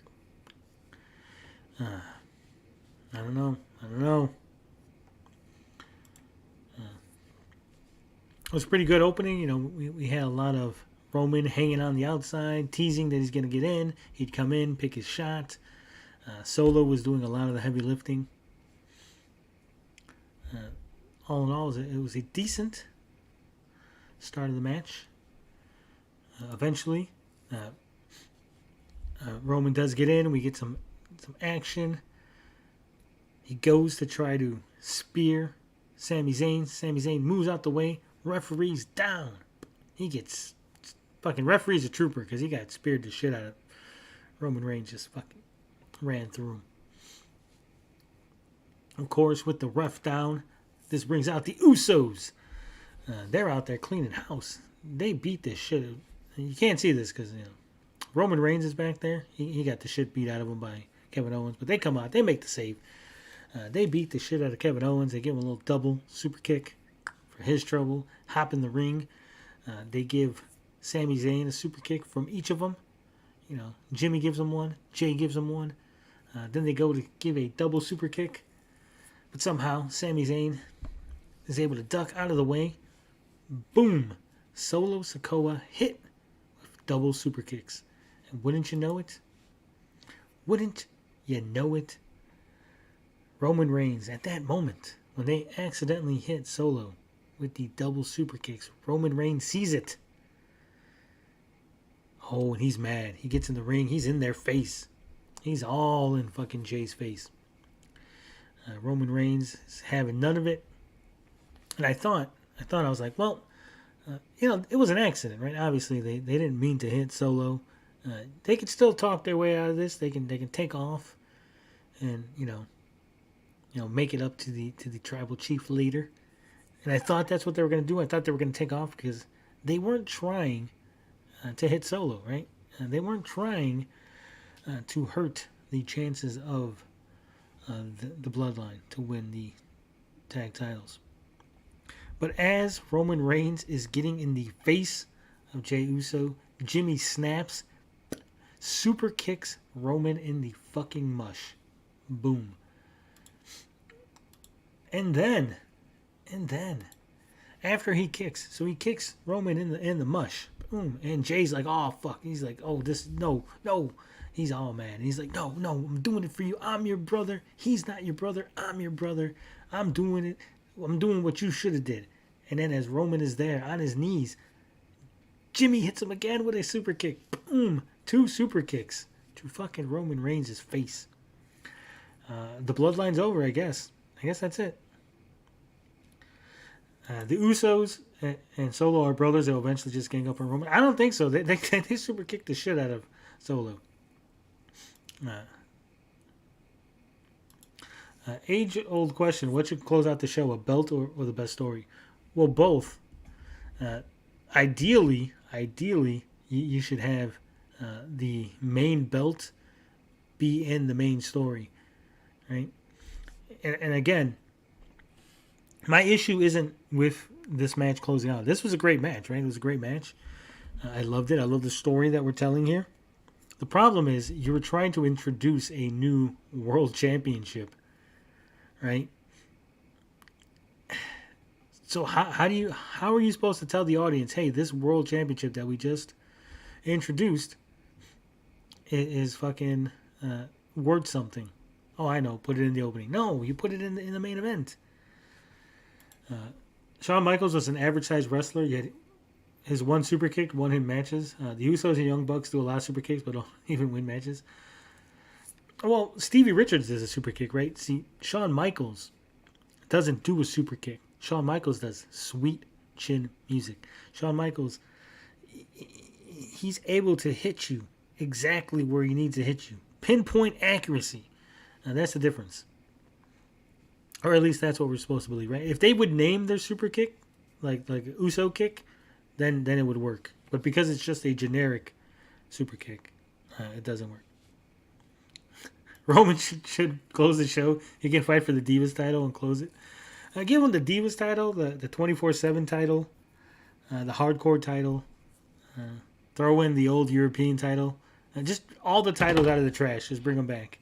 I don't know. It was a pretty good opening. You know, we had a lot of Roman hanging on the outside, teasing that he's going to get in. He'd come in, pick his shot. Solo was doing a lot of the heavy lifting. All in all, it was a decent start of the match. Eventually, Roman does get in. We get some action. He goes to try to spear Sami Zayn. Sami Zayn moves out the way. Referee's down. He gets... Fucking referee's a trooper because he got speared the shit out of Roman Reigns. Just fucking ran through him. Of course, with the ref down, this brings out the Usos. They're out there cleaning house. They beat this shit. You can't see this because, you know, Roman Reigns is back there. He got the shit beat out of him by Kevin Owens. But they come out. They make the save. They beat the shit out of Kevin Owens. They give him a little double super kick for his trouble. Hop in the ring. They give Sami Zayn a super kick from each of them. You know, Jimmy gives him one. Jay gives him one. Then they go to give a double super kick. But somehow, Sami Zayn is able to duck out of the way. Boom! Solo Sikoa hit with double super kicks. And wouldn't you know it? Roman Reigns, at that moment, when they accidentally hit Solo with the double super kicks, Roman Reigns sees it. Oh, and he's mad. He gets in the ring. He's in their face. He's all in fucking Jay's face. Roman Reigns is having none of it. And I was like, well, you know, it was an accident, right? Obviously, they didn't mean to hit Solo. They can still talk their way out of this. They can take off, and you know, make it up to the tribal chief later. And I thought that's what they were going to do. I thought they were going to take off because they weren't trying to hit Solo, right? They weren't trying to hurt the chances of the Bloodline to win the tag titles. But as Roman Reigns is getting in the face of Jey Uso, Jimmy snaps, super kicks Roman in the fucking mush. Boom. And then, after he kicks Roman in the mush. Boom. And Jay's like, oh, fuck. He's like, oh, no. He's all mad. And he's like, no, I'm doing it for you. I'm your brother. He's not your brother. I'm your brother. I'm doing it. I'm doing what you should have did. And then as Roman is there on his knees, Jimmy hits him again with a super kick. Boom. 2 super kicks to fucking Roman Reigns' face. The Bloodline's over, I guess. I guess that's it. The Usos and Solo are brothers. They'll eventually just gang up on Roman. I don't think so. They super kicked the shit out of Solo. Age-old question. What should close out the show? A belt or the best story? Well, both. Ideally, you should have the main belt be in the main story. Right? And again, my issue isn't with this match closing out. This was a great match, right? It was a great match. I loved it. I love the story that we're telling here. The problem is you were trying to introduce a new world championship, right? So how are you supposed to tell the audience, hey, this world championship that we just introduced is fucking worth something? Oh, I know. Put it in the opening. No, you put it in the main event. Shawn Michaels was an average-sized wrestler, yet his one super kick won him matches. The Usos and Young Bucks do a lot of super kicks, but don't even win matches. Well, Stevie Richards does a super kick, right? See, Shawn Michaels doesn't do a super kick. Shawn Michaels does sweet chin music. Shawn Michaels, he's able to hit you exactly where he needs to hit you. Pinpoint accuracy. Now, that's the difference. Or at least that's what we're supposed to believe, right? If they would name their super kick, like Uso kick, then it would work. But because it's just a generic super kick, it doesn't work. Roman should close the show. He can fight for the Divas title and close it. Give him the Divas title, the 24/7 title, the Hardcore title. Throw in the old European title. Just all the titles out of the trash. Just bring them back.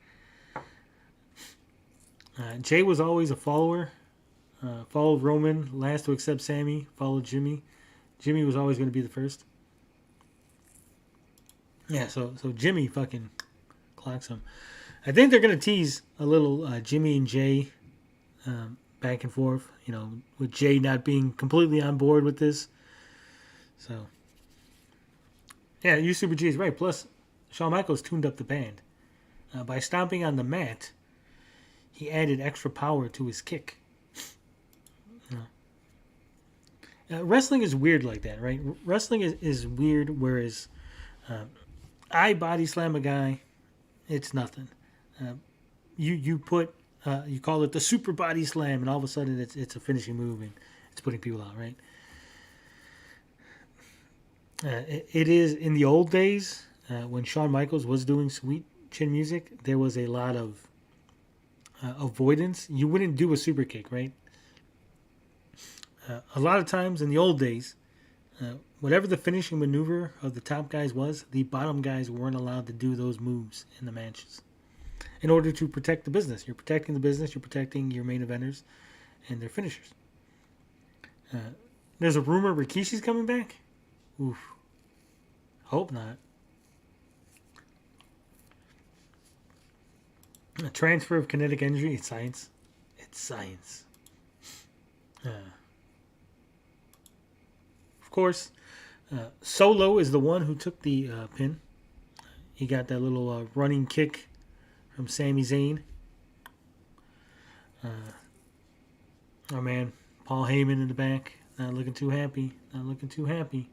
Jay was always a follower. Followed Roman, last to accept Sammy. Followed Jimmy. Jimmy was always going to be the first. Yeah, so Jimmy fucking clocks him. I think they're going to tease a little Jimmy and Jay back and forth, with Jay not being completely on board with this. So, yeah, you Super G is right. Plus, Shawn Michaels tuned up the band. By stomping on the mat, he added extra power to his kick. Wrestling is weird like that, right? Wrestling is weird, whereas I body slam a guy, it's nothing. You call it the super body slam, and all of a sudden it's a finishing move and it's putting people out, right? It is in the old days when Shawn Michaels was doing sweet chin music. There was a lot of avoidance. You wouldn't do a super kick, right? A lot of times in the old days, whatever the finishing maneuver of the top guys was, the bottom guys weren't allowed to do those moves in the matches in order to protect the business. You're protecting the business, you're protecting your main eventers and their finishers. There's a rumor Rikishi's coming back. Oof. Hope not. A transfer of kinetic energy, it's science. It's science. Of course, Solo is the one who took the pin. He got that little running kick from Sami Zayn. Oh man, Paul Heyman in the back, not looking too happy. Not looking too happy.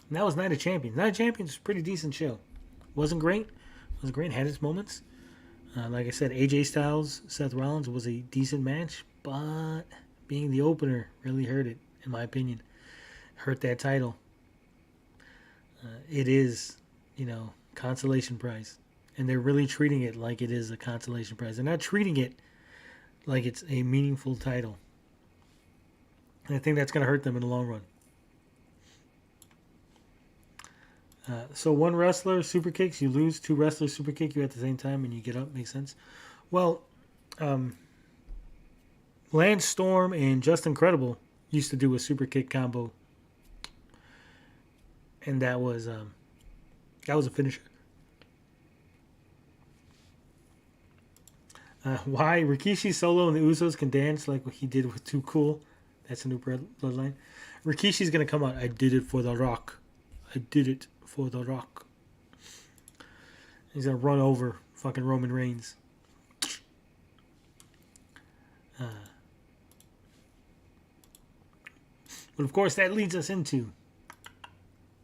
And that was Night of Champions. Night of Champions was a pretty decent show. Wasn't great. Had its moments. Like I said, AJ Styles, Seth Rollins was a decent match, but being the opener really hurt it, in my opinion. Hurt that title. It is, consolation prize. And they're really treating it like it is a consolation prize. They're not treating it like it's a meaningful title. And I think that's going to hurt them in the long run. So one wrestler super kicks, you lose. Two wrestlers super kick you at the same time and you get up. Makes sense. Well, Lance Storm and Justin Credible used to do a super kick combo. And that was a finisher. Why Rikishi, Solo, and the Usos can dance like what he did with Too Cool. That's a new bloodline. Rikishi's going to come out. I did it for The Rock. I did it for The Rock. He's going to run over fucking Roman Reigns. But of course, that leads us into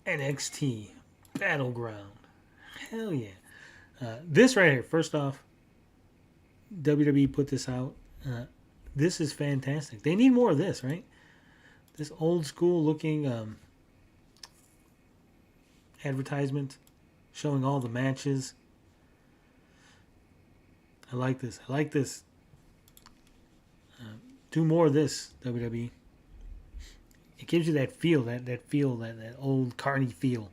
NXT Battleground. Hell yeah. This right here, first off, WWE put this out. This is fantastic. They need more of this, right? This old school looking advertisement showing all the matches. I like this. Do more of this, WWE. It gives you that feel, that old carny feel.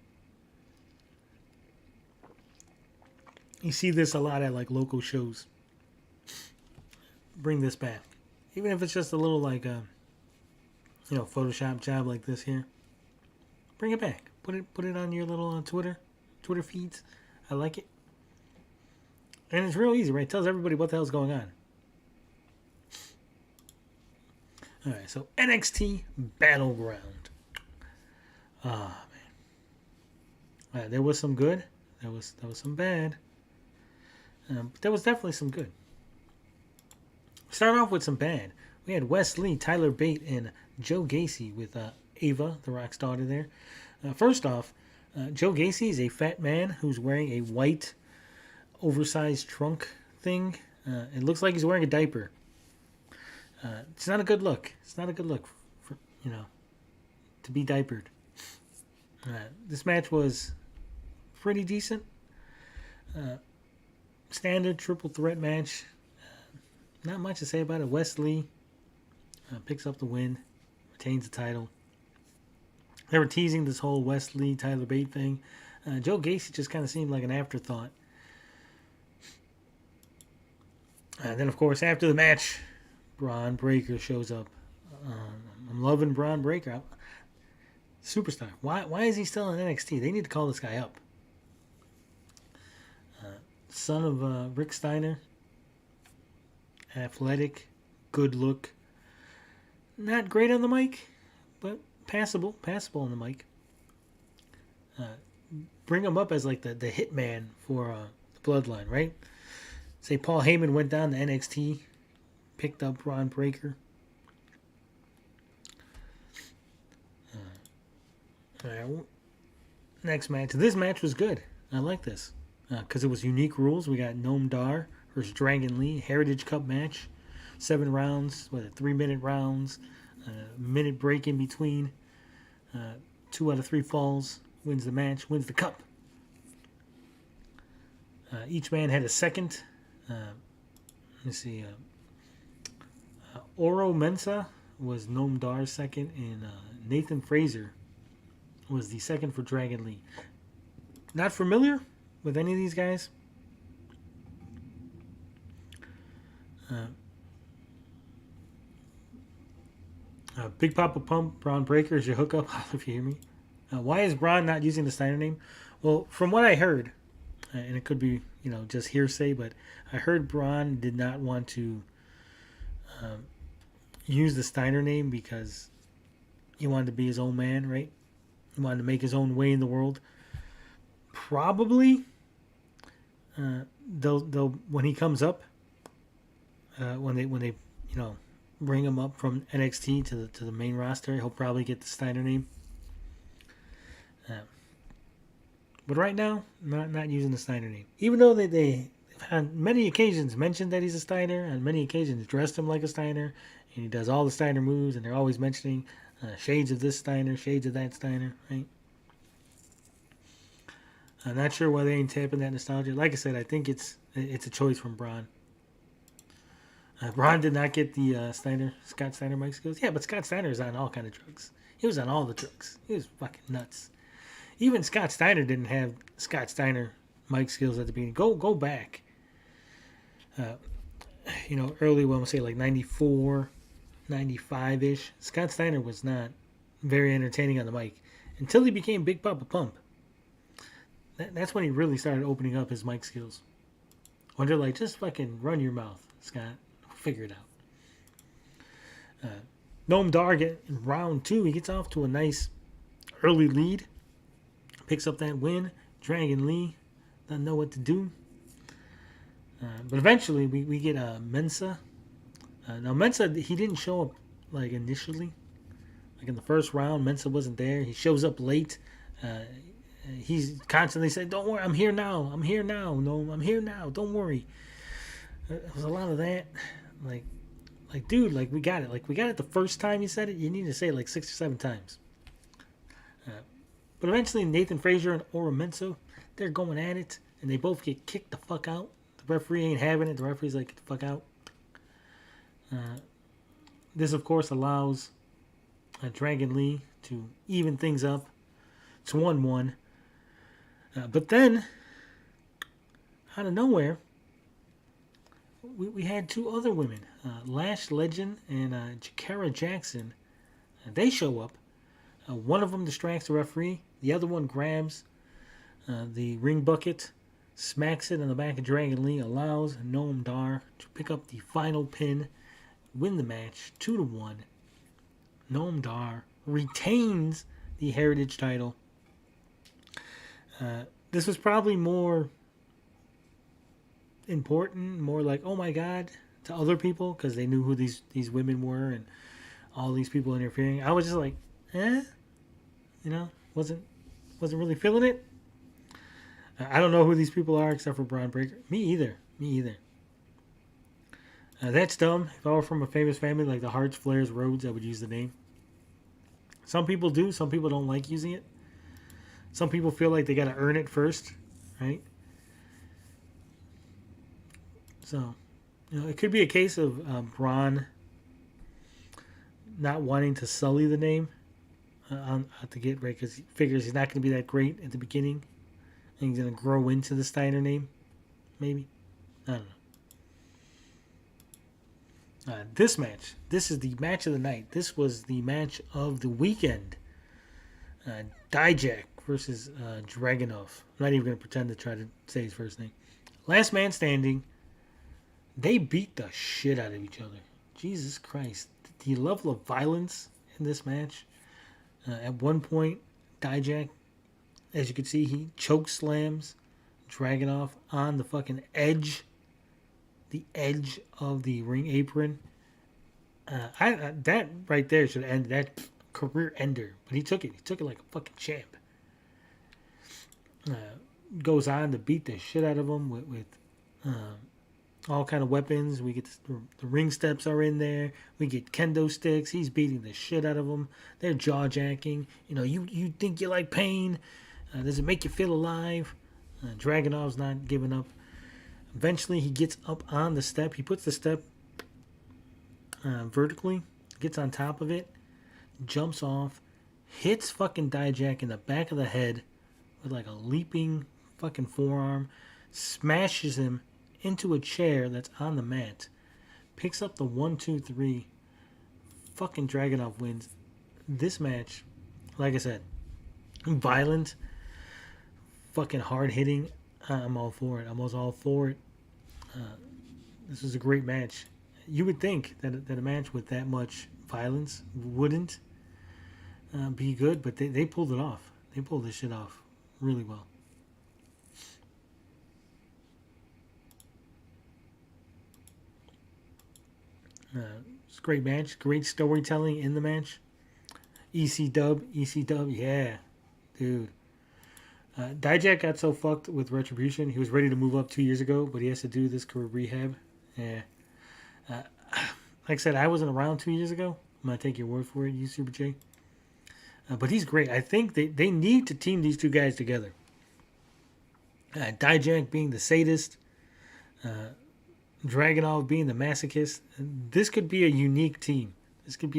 You see this a lot at like local shows. Bring this back, even if it's just a little like Photoshop job like this here. Bring it back. Put it on your little Twitter feeds. I like it, and it's real easy, right? It tells everybody what the hell's going on. All right, so NXT Battleground. Ah, man. There was some good. There was some bad. But there was definitely some good. Start off with some bad. We had Wes Lee, Tyler Bate, and Joe Gacy with Ava, the Rock's daughter there. First off, Joe Gacy is a fat man who's wearing a white, oversized trunk thing. It looks like he's wearing a diaper. It's not a good look. It's not a good look, for, to be diapered. This match was pretty decent. Standard triple threat match. Not much to say about it. Wes Lee picks up the win, retains the title. They were teasing this whole Wes Lee, Tyler Bate thing. Joe Gacy just kind of seemed like an afterthought. Then, of course, after the match, Braun Breaker shows up. I'm loving Braun Breaker. Superstar. Why is he still in NXT? They need to call this guy up. Son of Rick Steiner. Athletic. Good look. Not great on the mic, but passable. Passable on the mic. Bring him up as like the hitman for the Bloodline, right? Say Paul Heyman went down to NXT, picked up Braun Breaker. Next match. This match was good. I like this because it was unique rules. We got Noam Dar versus Dragon Lee, Heritage Cup match, 7 rounds, 3-minute rounds, minute break in between. 2 out of 3 falls, wins the match, wins the cup. Each man had a second. Let's see. Oro Mensah was Noam Dar's second, and Nathan Fraser was the second for Dragon Lee. Not familiar with any of these guys. Big Papa Pump, Braun Breaker is your hookup, if you hear me. Why is Braun not using the Steiner name? Well, from what I heard, and it could be, just hearsay, but I heard Braun did not want to use the Steiner name because he wanted to be his own man, right? He wanted to make his own way in the world. Probably, they'll when he comes up, when they bring him up from NXT to the main roster, he'll probably get the Steiner name. But right now, not using the Steiner name. Even though they on many occasions mentioned that he's a Steiner, on many occasions dressed him like a Steiner, and he does all the Steiner moves, and they're always mentioning shades of this Steiner, shades of that Steiner, right? I'm not sure why they ain't tapping that nostalgia. Like I said, I think it's a choice from Braun. Braun did not get the Scott Steiner mic skills. Yeah, but Scott Steiner is on all kind of drugs. He was on all the drugs. He was fucking nuts. Even Scott Steiner didn't have Scott Steiner mic skills at the beginning. Go back. Early, well, I'm going to say like 94, 95-ish. Scott Steiner was not very entertaining on the mic until he became Big Papa Pump. That's when he really started opening up his mic skills. When they're like, just fucking run your mouth, Scott. Figure it out. Noam Dar in round 2, he gets off to a nice early lead. Picks up that win. Dragon Lee doesn't know what to do. But eventually we get Mensah. Now Mensah, he didn't show up like initially. Like in the first round, Mensah wasn't there. He shows up late. He's constantly saying, "Don't worry, I'm here now. I'm here now. No, I'm here now. Don't worry." There was a lot of that. Like, dude, like we got it. Like we got it the first time you said it. You need to say it like 6 or 7 times. But eventually, Nathan Frazier and Oro Mensah, they're going at it, and they both get kicked the fuck out. The referee ain't having it. The referee's like, get the fuck out. This, of course, allows Dragon Lee to even things up. It's 1-1. But then, out of nowhere, we had 2 other women, Lash Legend and Jakara Jackson. They show up. One of them distracts the referee. The other one grabs the ring bucket, smacks it on the back of Dragon Lee, allows Noam Dar to pick up the final pin, win the match 2-1. Noam Dar retains the Heritage title. This was probably more important, more like, oh my God, to other people because they knew who these women were and all these people interfering. I was just like, wasn't really feeling it. I don't know who these people are except for Braun Breaker. Me either. That's dumb. If I were from a famous family like the Harts, Flairs, Rhodes, I would use the name. Some people do. Some people don't like using it. Some people feel like they got to earn it first, right? So, it could be a case of Braun not wanting to sully the name at the get right because he figures he's not going to be that great at the beginning, and he's going to grow into the Steiner name. Maybe, I don't know. This match, this is the match of the night. This was the match of the weekend. Dijak versus Dragunov. I'm not even going to pretend to try to say his first name. Last man standing. They beat the shit out of each other. Jesus Christ. The level of violence in this match. At one point, Dijak, as you can see, he choke slams Dragunov on the fucking edge. The edge of the ring apron. That right there should end that career ender. But he took it. He took it like a fucking champ. Goes on to beat the shit out of him with all kind of weapons. We get the ring steps are in there. We get kendo sticks. He's beating the shit out of them. They're jaw jacking. You think you like pain? Does it make you feel alive? Dragunov's not giving up. Eventually, he gets up on the step. He puts the step vertically, gets on top of it, jumps off, hits fucking Dijak in the back of the head with like a leaping fucking forearm, smashes him into a chair that's on the mat, picks up the 1, 2, 3, fucking Dragunov wins. This match, like I said, violent, fucking hard hitting. I'm all for it. I was all for it. This was a great match. You would think that a match with that much violence wouldn't be good, but they pulled it off. They pulled this shit off really well. It's a great match. Great storytelling in the match. EC Dub, yeah, dude. Dijak got so fucked with Retribution. He was ready to move up 2 years ago, but he has to do this career rehab. Yeah. Like I said, I wasn't around 2 years ago. I'm going to take your word for it, you Super J. But he's great. I think they need to team these two guys together. Dijak being the sadist. Dragunov being the masochist. This could be a unique team. Could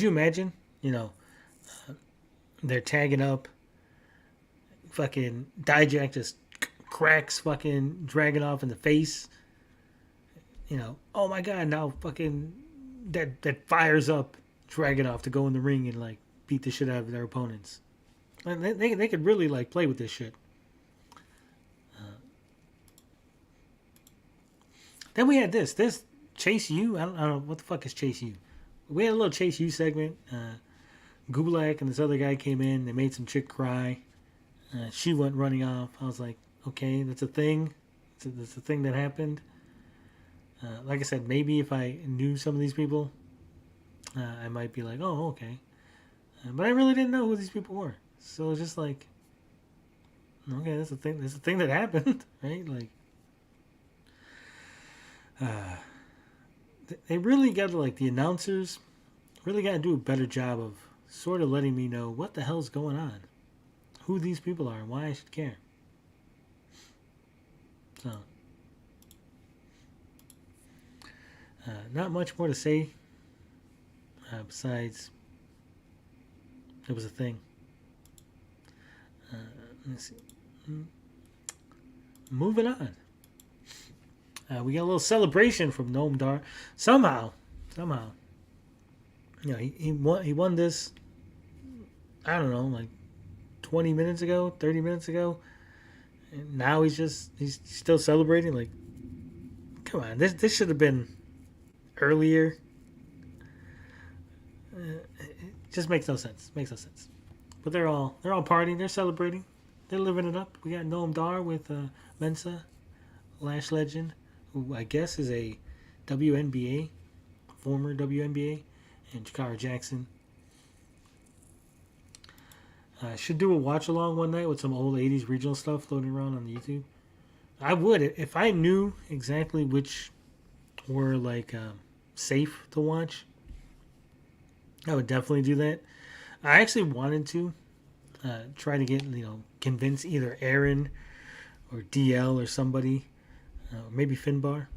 you imagine? They're tagging up. Fucking Dijak just cracks fucking Dragunov in the face. Oh my God, now fucking that fires up Dragunov to go in the ring and like beat the shit out of their opponents. And they could really like play with this shit. Then we had this Chase U. I don't know what the fuck is Chase U. We had a little Chase U segment. Gulak and this other guy came in. They made some chick cry. She went running off. I was like, okay, that's a thing. That's a thing that happened. Like I said, maybe if I knew some of these people, I might be like, oh, okay. But I really didn't know who these people were. So it was just like, okay, that's a thing. That's a thing that happened, right? Like, they really got to, like, the announcers really got to do a better job of sort of letting me know what the hell's going on, who these people are, and why I should care. So, not much more to say besides it was a thing. Let's see. Moving on. We got a little celebration from Noam Dar. Somehow. He won this, I don't know, like 20 minutes ago, 30 minutes ago. And now he's still celebrating. Like, come on, this should have been earlier. It just makes no sense. But they're all partying, they're celebrating. they're living it up. We got Noam Dar with Mensa, Lash Legend, who I guess is a WNBA, former WNBA, and Jakara Jackson. Should do a watch along one night with some old 80s regional stuff floating around on the YouTube. I would, if I knew exactly which were like safe to watch. I would definitely do that. I actually wanted to try to get, convince either Aaron or DL or somebody, maybe Finbar,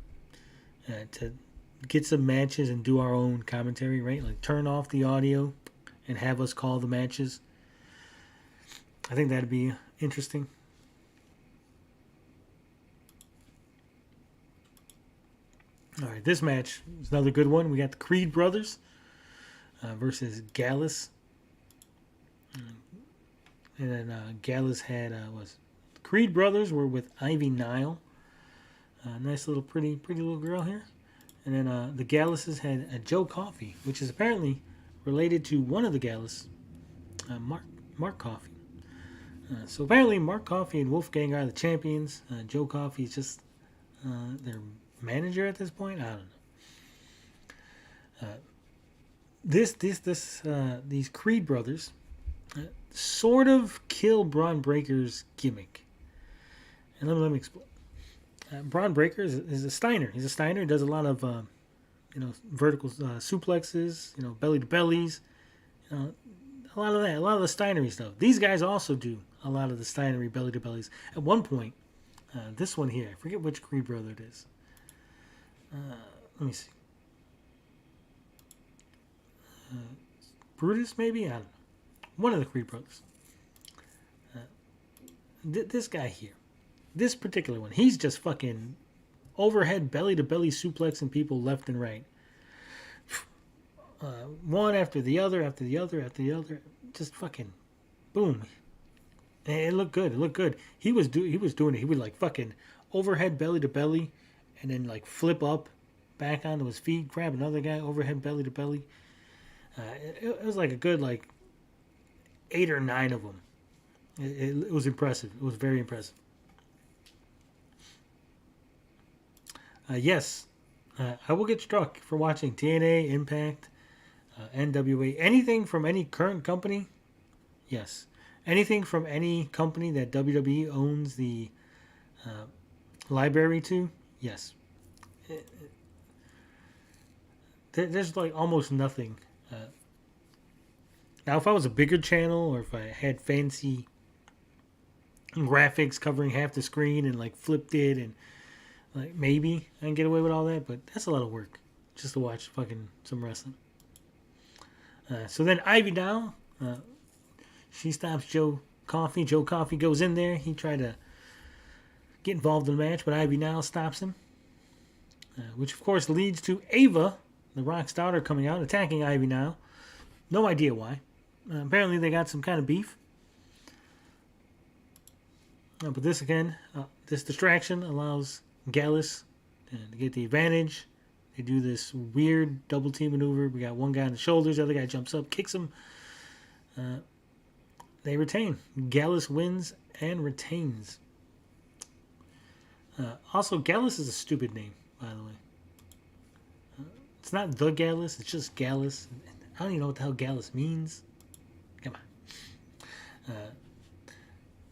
to get some matches and do our own commentary, right? Like turn off the audio and have us call the matches. I think that'd be interesting. All right, this match is another good one. We got the Creed brothers versus Gallus. And then Gallus had was Creed brothers were with Ivy Nile. Nice little pretty little girl here. And then the Galluses had Joe Coffey, which is apparently related to one of the Gallus, Mark Coffey. So apparently Mark Coffey and Wolfgang are the champions. Joe Coffey is just their manager at this point. I don't know. These Creed brothers sort of kill Braun Breaker's gimmick. And let me explain. Braun Breaker is a Steiner. He's a Steiner. He does a lot of vertical suplexes, belly to bellies, a lot of that, a lot of the Steinery stuff. These guys also do a lot of the Steinery belly to bellies. At one point, this one here, I forget which Creed brother it is. Let me see. Brutus, maybe? I don't know. One of the Creed brothers. This guy here. This particular one. He's just fucking overhead belly to belly suplexing people left and right. One after the other, after the other, after the other. Just fucking boom. And it looked good. It looked good. He was doing it. He would like fucking overhead belly to belly and then like flip up back onto his feet, grab another guy, overhead belly to belly. It was like a good 8 or 9 of them. It was impressive. It was very impressive. Yes, I will get struck for watching TNA, Impact, NWA, anything from any current company. Yes, anything from any company that WWE owns the library to. Yes, there's almost nothing. Now, if I was a bigger channel or if I had fancy graphics covering half the screen and flipped it and maybe I can get away with all that, but that's a lot of work just to watch fucking some wrestling. So then Ivy Nile, she stops Joe Coffey. Joe Coffey goes in there. He tried to get involved in the match, but Ivy Nile stops him, which of course leads to Ava, the Rock's daughter, coming out attacking Ivy Nile. No idea why. Apparently they got some kind of beef. But this again, this distraction allows Gallus to get the advantage. They do this weird double team maneuver. We got one guy on the shoulders, the other guy jumps up, kicks him. They retain. Gallus wins and retains. Also, Gallus is a stupid name, by the way. It's not the Gallus, it's just Gallus. I don't even know what the hell Gallus means. Come on.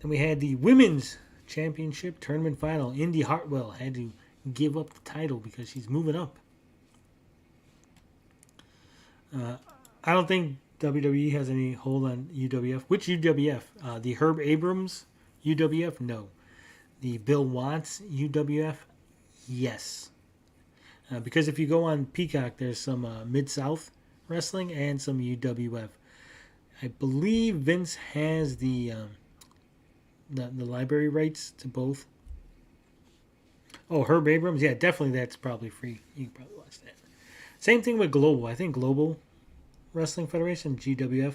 Then we had the Women's Championship Tournament Final. Indy Hartwell had to give up the title because she's moving up. I don't think WWE has any hold on UWF. Which UWF? The Herb Abrams UWF? No. The Bill Watts UWF? Yes. Because if you go on Peacock, there's some Mid-South Wrestling and some UWF. I believe Vince has the library rights to both. Oh, Herb Abrams? Yeah, definitely that's probably free. You can probably watch that. Same thing with Global. I think Global Wrestling Federation, GWF.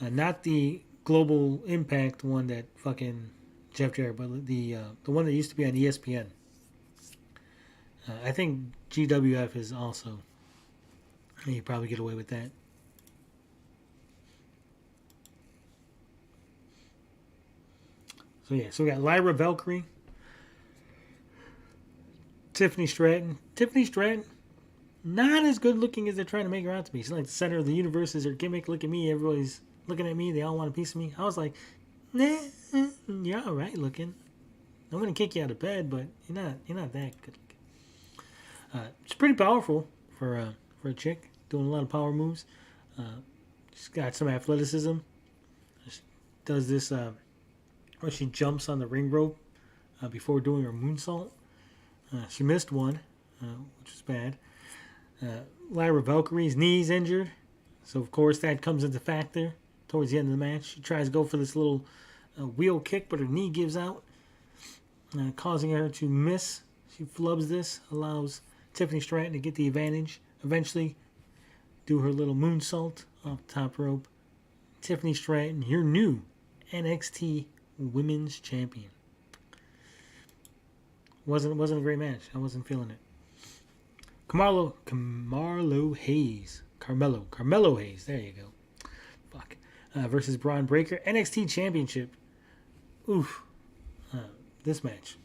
Not the Global Impact one that fucking Jeff Jarrett, but the one that used to be on ESPN. I think GWF is also. You can probably get away with that. So we got Lyra Valkyrie, Tiffany Stratton. Tiffany Stratton, not as good looking as they're trying to make her out to be. She's like the center of the universe is her gimmick. Look at me, everybody's looking at me. They all want a piece of me. I was like, nah, you're all right looking. I'm gonna kick you out of bed, but you're not that good looking. It's pretty powerful for a chick doing a lot of power moves. She's got some athleticism. She does this where she jumps on the ring rope before doing her moonsault. She missed one, which was bad. Lyra Valkyrie's knee's injured, so of course that comes into factor towards the end of the match. She tries to go for this little wheel kick, but her knee gives out, causing her to miss. She flubs this, allows Tiffany Stratton to get the advantage. Eventually, do her little moonsault off the top rope. Tiffany Stratton, your new NXT Women's Champion. Wasn't a great match. I wasn't feeling it. Carmelo Hayes. There you go. Fuck. Versus Braun Breaker. NXT Championship. Oof. This match.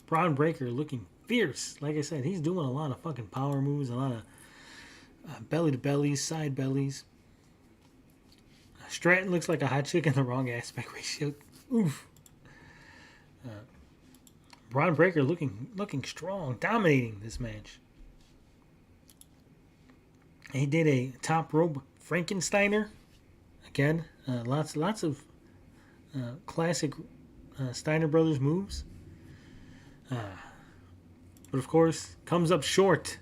Braun Breaker looking fierce. Like I said, he's doing a lot of fucking power moves. A lot of belly to bellies, side bellies. Stratton looks like a hot chick in the wrong aspect ratio. Oof. Braun Breaker looking strong, dominating this match. He did a top rope Frankensteiner. Again, lots of classic Steiner Brothers moves. But of course, comes up short.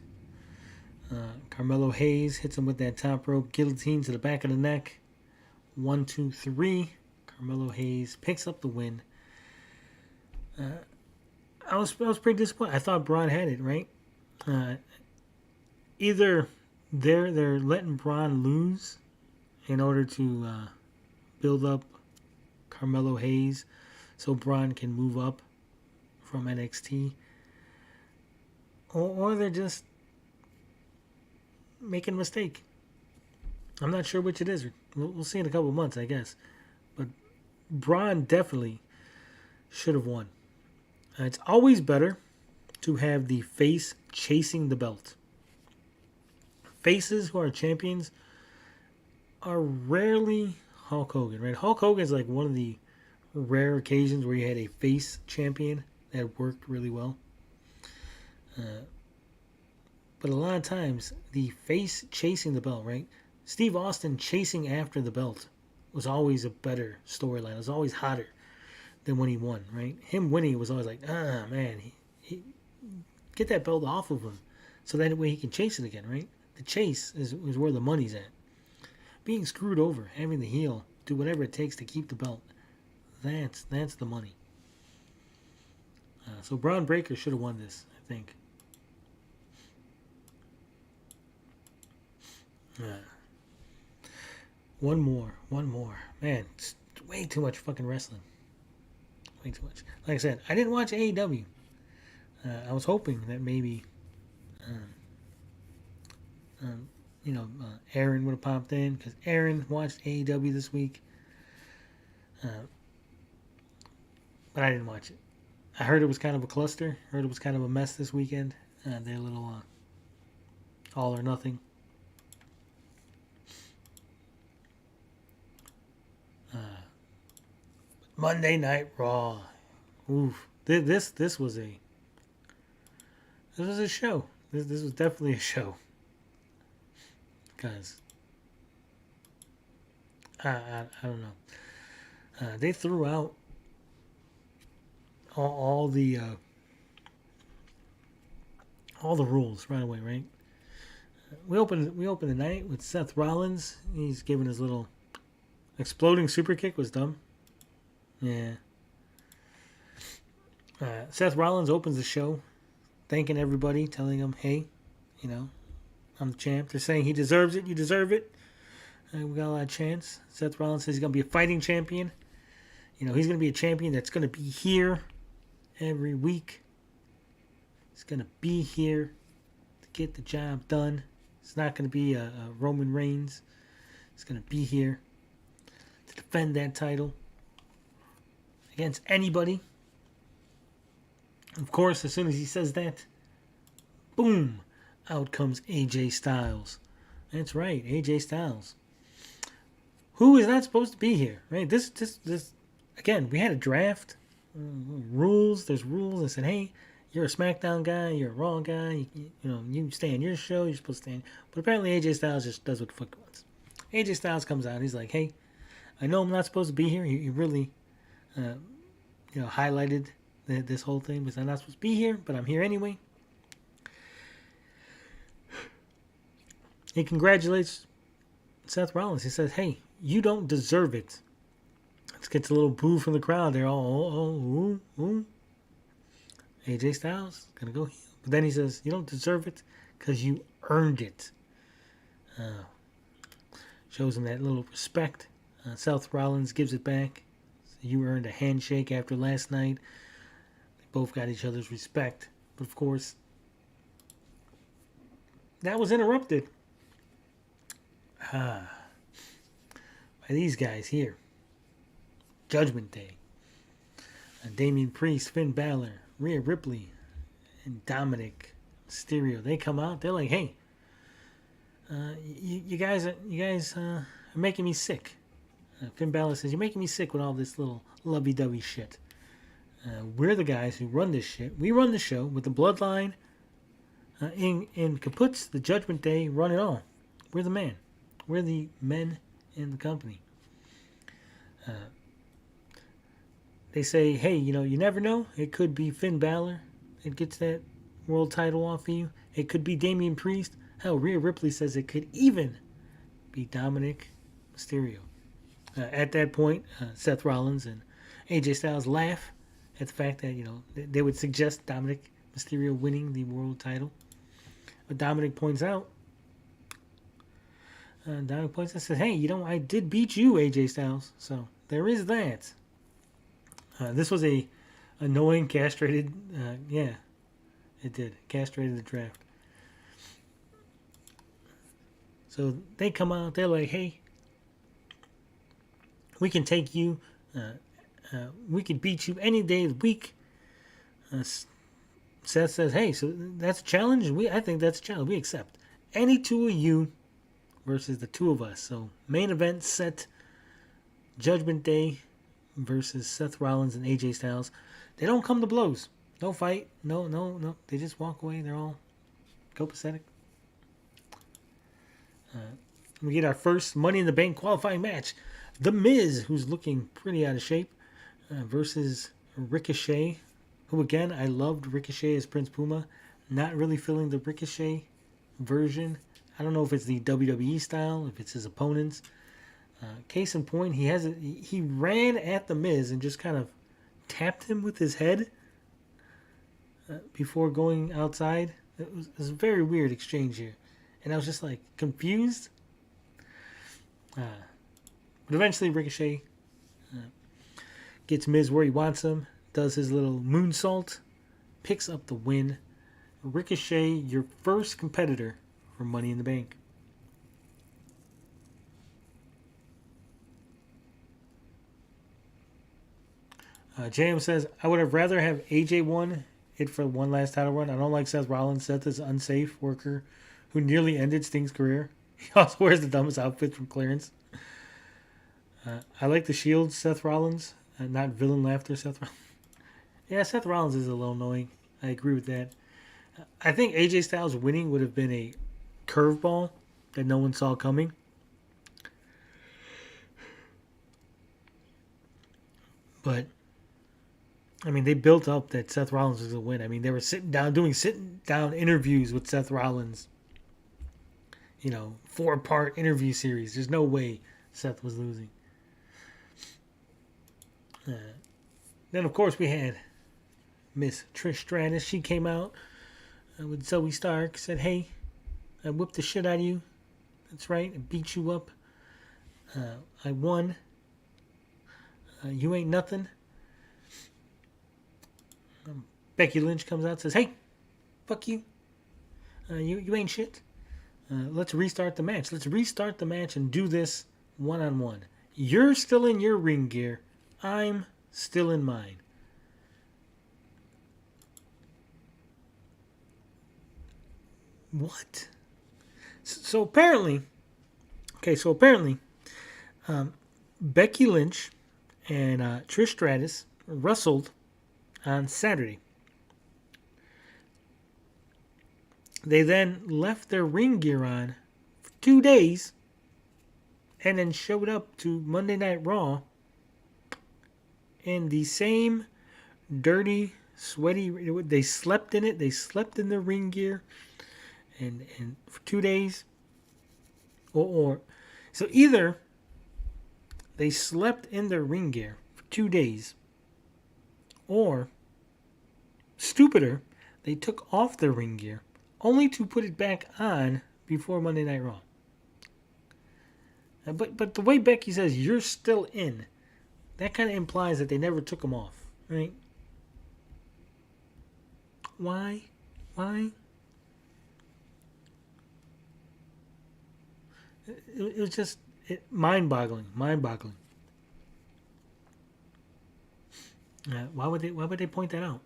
Carmelo Hayes hits him with that top rope guillotine to the back of the neck. 1, 2, 3. Carmelo Hayes picks up the win. I was pretty disappointed. I thought Braun had it, right? Either they're letting Braun lose in order to build up Carmelo Hayes so Braun can move up from NXT, or they're just making a mistake. I'm not sure which it is. We'll see in a couple of months, I guess. But Braun definitely should have won. It's always better to have the face chasing the belt. Faces who are champions are rarely Hulk Hogan, right? Hulk Hogan is like one of the rare occasions where you had a face champion that worked really well. But a lot of times, the face chasing the belt, right? Steve Austin chasing after the belt was always a better storyline. It was always hotter than when he won, right? Him winning was always like, man, he get that belt off of him so that way he can chase it again, right? The chase is where the money's at. Being screwed over, having the heel do whatever it takes to keep the belt, that's the money. So Braun Breaker should have won this, I think. One more. Man, it's way too much fucking wrestling. Way too much. Like I said, I didn't watch AEW. I was hoping that maybe, Aaron would have popped in because Aaron watched AEW this week. But I didn't watch it. I heard it was kind of a cluster. Heard it was kind of a mess this weekend. Their little All or Nothing. Monday Night Raw. Oof. This was a show. This was definitely a show. Because I don't know. They threw out all the rules right away, right? We opened the night with Seth Rollins. He's giving his little exploding super kick. Was dumb. Yeah. Seth Rollins opens the show, thanking everybody, telling them, hey, I'm the champ. They're saying he deserves it. You deserve it. We got a lot of chance. Seth Rollins says he's going to be a fighting champion. He's going to be a champion that's going to be here every week. He's going to be here to get the job done. It's not going to be a Roman Reigns. He's going to be here to defend that title. against anybody. Of course, as soon as he says that, boom, out comes AJ Styles. That's right, AJ Styles. Who is not supposed to be here, right? This again, we had a draft. Rules, there's rules. I said, hey, you're a SmackDown guy, you're a Raw guy, you stay on your show, you're supposed to stay in. But apparently AJ Styles just does what the fuck he wants. AJ Styles comes out, he's like, hey, I know I'm not supposed to be here. He really, highlighted this whole thing because I'm not supposed to be here, but I'm here anyway. He congratulates Seth Rollins. He says, hey, you don't deserve it. Let's get a little boo from the crowd. They're all, ooh. AJ Styles gonna go heel. But then he says, you don't deserve it because you earned it. Shows him that little respect. Seth Rollins gives it back. So you earned a handshake after last night. They both got each other's respect. But of course, that was interrupted. By these guys here. Judgment Day. Damian Priest, Finn Balor, Rhea Ripley, and Dominic Mysterio. They come out. They're like, "Hey, you guys are making me sick." Finn Balor says, "You're making me sick with all this little lovey-dovey shit. We're the guys who run this shit. We run the show with the Bloodline in kaputs. The Judgment Day run it all. We're the man. We're the men in the company." They say, hey, you never know. It could be Finn Balor. It gets that world title off of you. It could be Damian Priest. Hell, Rhea Ripley says it could even be Dominic Mysterio. At that point, Seth Rollins and AJ Styles laugh at the fact that, they would suggest Dominic Mysterio winning the world title. But Dominic points out, says, hey, I did beat you, AJ Styles. So there is that. This was a annoying, castrated, it did. Castrated the draft. So they come out, they're like, hey, we can take you, we can beat you any day of the week. Seth says, hey, so that's a challenge? I think that's a challenge. We accept. Any two of you versus the two of us. So main event set, Judgment Day versus Seth Rollins and AJ Styles. They don't come to blows. No fight. No. They just walk away. They're all copacetic. We get our first Money in the Bank qualifying match. The Miz, who's looking pretty out of shape, versus Ricochet, who again, I loved Ricochet as Prince Puma. Not really feeling the Ricochet version. I don't know if it's the WWE style, if it's his opponents. Case in point, he ran at the Miz and just kind of tapped him with his head before going outside. It was a very weird exchange here, and I was just like confused. But eventually, Ricochet gets Miz where he wants him, does his little moonsault, picks up the win. Ricochet, your first competitor for Money in the Bank. JM says, I would have rather have AJ won it for one last title run. I don't like Seth Rollins. Seth is an unsafe worker who nearly ended Sting's career. He also wears the dumbest outfit from clearance. I like the Shield Seth Rollins, not villain laughter Seth Rollins. Yeah, Seth Rollins is a little annoying. I agree with that. I think AJ Styles winning would have been a curveball that no one saw coming. But they built up that Seth Rollins was going to win. They were sitting down interviews with Seth Rollins. 4-part interview series. There's no way Seth was losing. Then, of course, we had Miss Trish Stratus. She came out with Zoe Stark. Said, hey, I whipped the shit out of you. That's right. I beat you up. I won. You ain't nothing. Becky Lynch comes out and says, hey, fuck you. You ain't shit. Let's restart the match. Let's restart the match and do this one-on-one. You're still in your ring gear. I'm still in mind. What? So apparently, Becky Lynch and Trish Stratus wrestled on Saturday. They then left their ring gear on for 2 days and then showed up to Monday Night Raw in the same dirty, sweaty. They slept in it. They slept in their ring gear, and for 2 days, or so either they slept in their ring gear for 2 days, or stupider, they took off their ring gear only to put it back on before Monday Night Raw. But the way Becky says you're still in, that kind of implies that they never took them off, right? Why? It was just mind-boggling. Why would they point that out?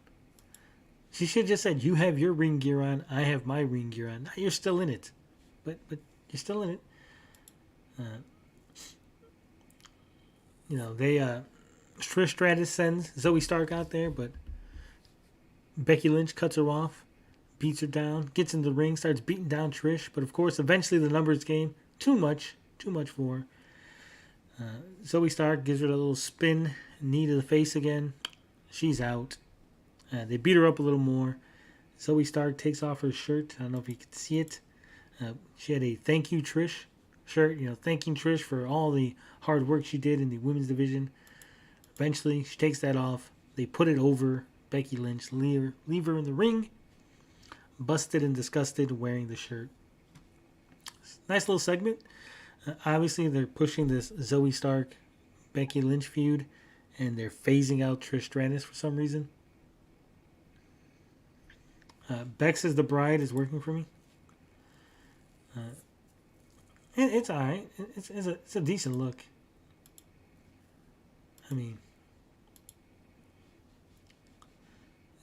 She should have just said, "You have your ring gear on, I have my ring gear on." Now you're still in it, but you're still in it. Trish Stratus sends Zoe Stark out there, but Becky Lynch cuts her off, beats her down, gets in the ring, starts beating down Trish. But of course, eventually the numbers game. Too much for her. Zoe Stark gives her a little spin, knee to the face again. She's out. They beat her up a little more. Zoe Stark takes off her shirt. I don't know if you can see it. She had a thank you Trish shirt, thanking Trish for all the hard work she did in the women's division. Eventually, she takes that off. They put it over Becky Lynch, leave her in the ring, busted and disgusted, wearing the shirt. Nice little segment. Obviously, they're pushing this Zoe Stark, Becky Lynch feud, and they're phasing out Trish Stratus for some reason. Bex as the Bride is working for me. And it's alright. It's a decent look. I mean,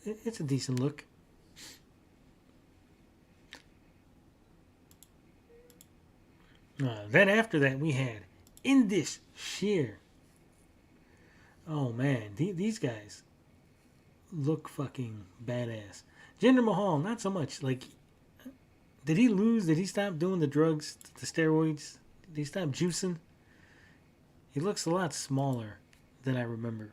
it's a decent look. Then after that, we had Indus Sheer. Oh man, these guys look fucking badass. Jinder Mahal, not so much. Like, did he lose? Did he stop doing the drugs, the steroids? Did he stop juicing? He looks a lot smaller than I remember.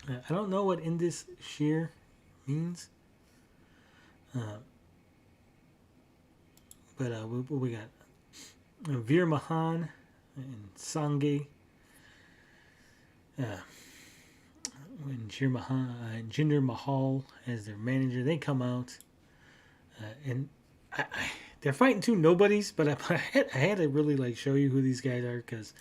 I don't know what Indus Sheer means. But what we got? Veer Mahan and Sange. When Jinder Mahal as their manager, they come out, and they're fighting two nobodies. But I had to really show you who these guys are, because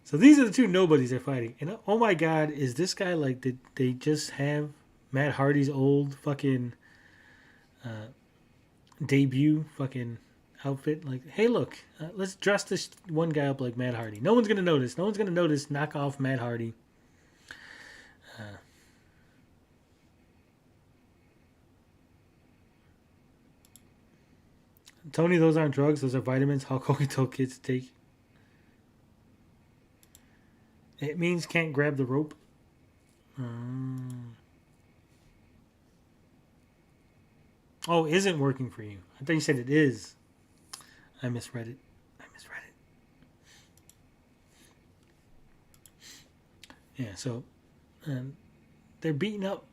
so these are the two nobodies they're fighting. And oh my God, is this guy did they just have Matt Hardy's old fucking debut fucking outfit? Like, hey, look, let's dress this one guy up like Matt Hardy. No one's gonna notice. No one's gonna notice. Knock off Matt Hardy. Tony, those aren't drugs. Those are vitamins Hulk Hogan told kids to take. It means can't grab the rope. Oh, isn't working for you. I thought you said it is. I misread it. Yeah, so they're beating up.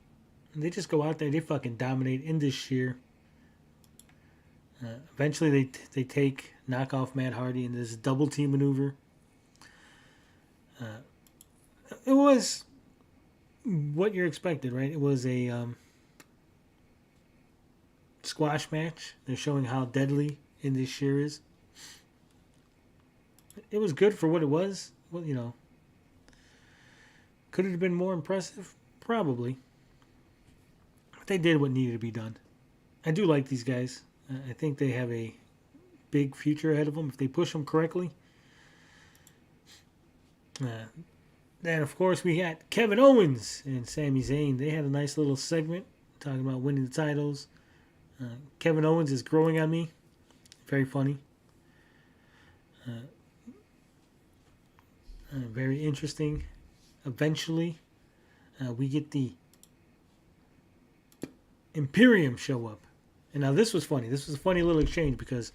They just go out there. They fucking dominate in this sheer. Eventually, they knock off Matt Hardy in this double team maneuver. It was what you're expected, right? It was a squash match. They're showing how deadly in this sheer is. It was good for what it was. Well, could it have been more impressive? Probably. But they did what needed to be done. I do like these guys. I think they have a big future ahead of them if they push them correctly. Then, of course, we got Kevin Owens and Sami Zayn. They had a nice little segment talking about winning the titles. Kevin Owens is growing on me. Very funny. Very interesting. Eventually, we get the Imperium show up. And now this was funny. This was a funny little exchange because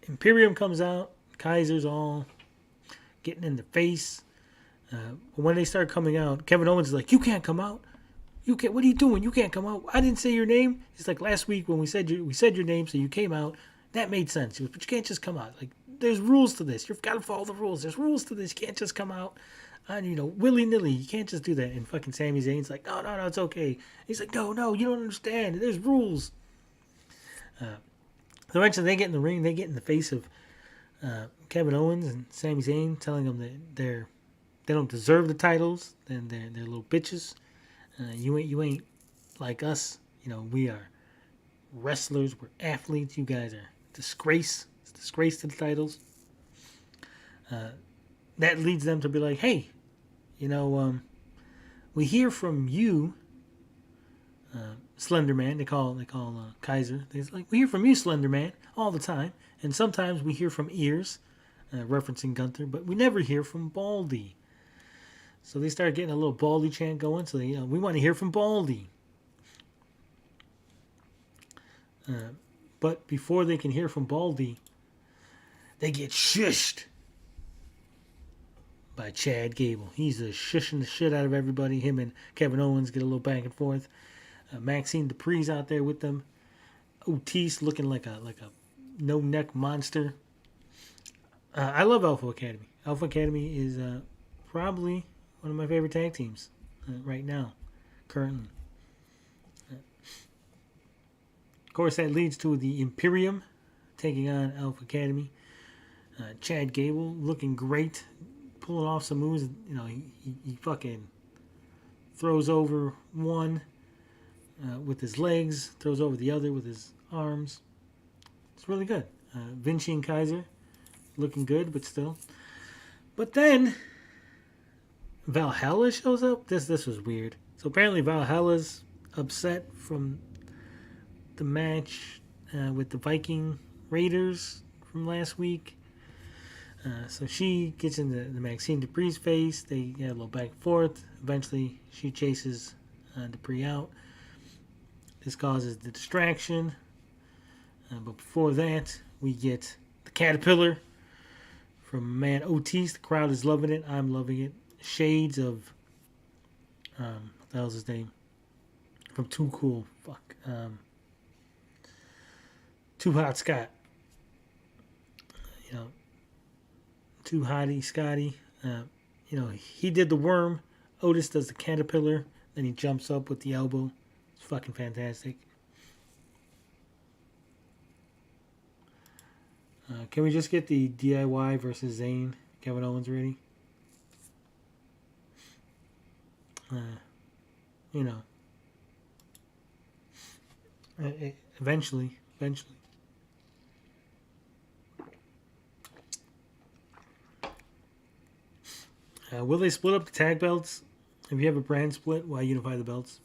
Imperium comes out. Kaiser's all getting in the face. When they start coming out, Kevin Owens is like, "You can't come out. You can't. What are you doing? You can't come out. I didn't say your name." He's like, "Last week when we said your name, so you came out. That made sense." He goes, "But you can't just come out. Like, there's rules to this. You've got to follow the rules. There's rules to this. You can't just come out, willy nilly. You can't just do that." And fucking Sami Zayn's like, "No, it's okay." He's like, "No, you don't understand. There's rules." So eventually they get in the ring. They get in the face of Kevin Owens and Sami Zayn, telling them that they don't deserve the titles, and they're little bitches. You ain't like us. We are wrestlers. We're athletes. You guys are disgrace. It's a disgrace to the titles. That leads them to be like, "Hey, we hear from you, Slender Man." They call Kaiser. They're like, "We hear from you, Slender Man, all the time, and sometimes we hear from ears," referencing Gunther, "but we never hear from Baldy." So they start getting a little Baldy chant going. So we want to hear from Baldy. But before they can hear from Baldy, they get shushed by Chad Gable. He's shushing the shit out of everybody. Him and Kevin Owens get a little back and forth. Maxine Dupree's out there with them. Otis looking like a no neck monster. I love Alpha Academy. Alpha Academy is probably one of my favorite tag teams right now, currently. Of course, that leads to the Imperium taking on Alpha Academy. Chad Gable looking great, pulling off some moves. He fucking throws over one with his legs, throws over the other with his arms. It's really good. Vinci and Kaiser looking good, but still. But then Valhalla shows up. This was weird. So apparently Valhalla's upset from the match with the Viking Raiders from last week. So she gets into the Maxine Dupree's face. They get a little back and forth. Eventually, she chases Dupree out. This causes the distraction. But before that, we get the Caterpillar from man Otis. The crowd is loving it. I'm loving it. Shades of what the hell's his name? From Too Cool. Too Hot Scott. Too Hottie Scotty. He did the worm. Otis does the caterpillar. Then he jumps up with the elbow. It's fucking fantastic. Can we just get the DIY versus Zayn Kevin Owens ready? Eventually. Will they split up the tag belts? If you have a brand split, why unify the belts?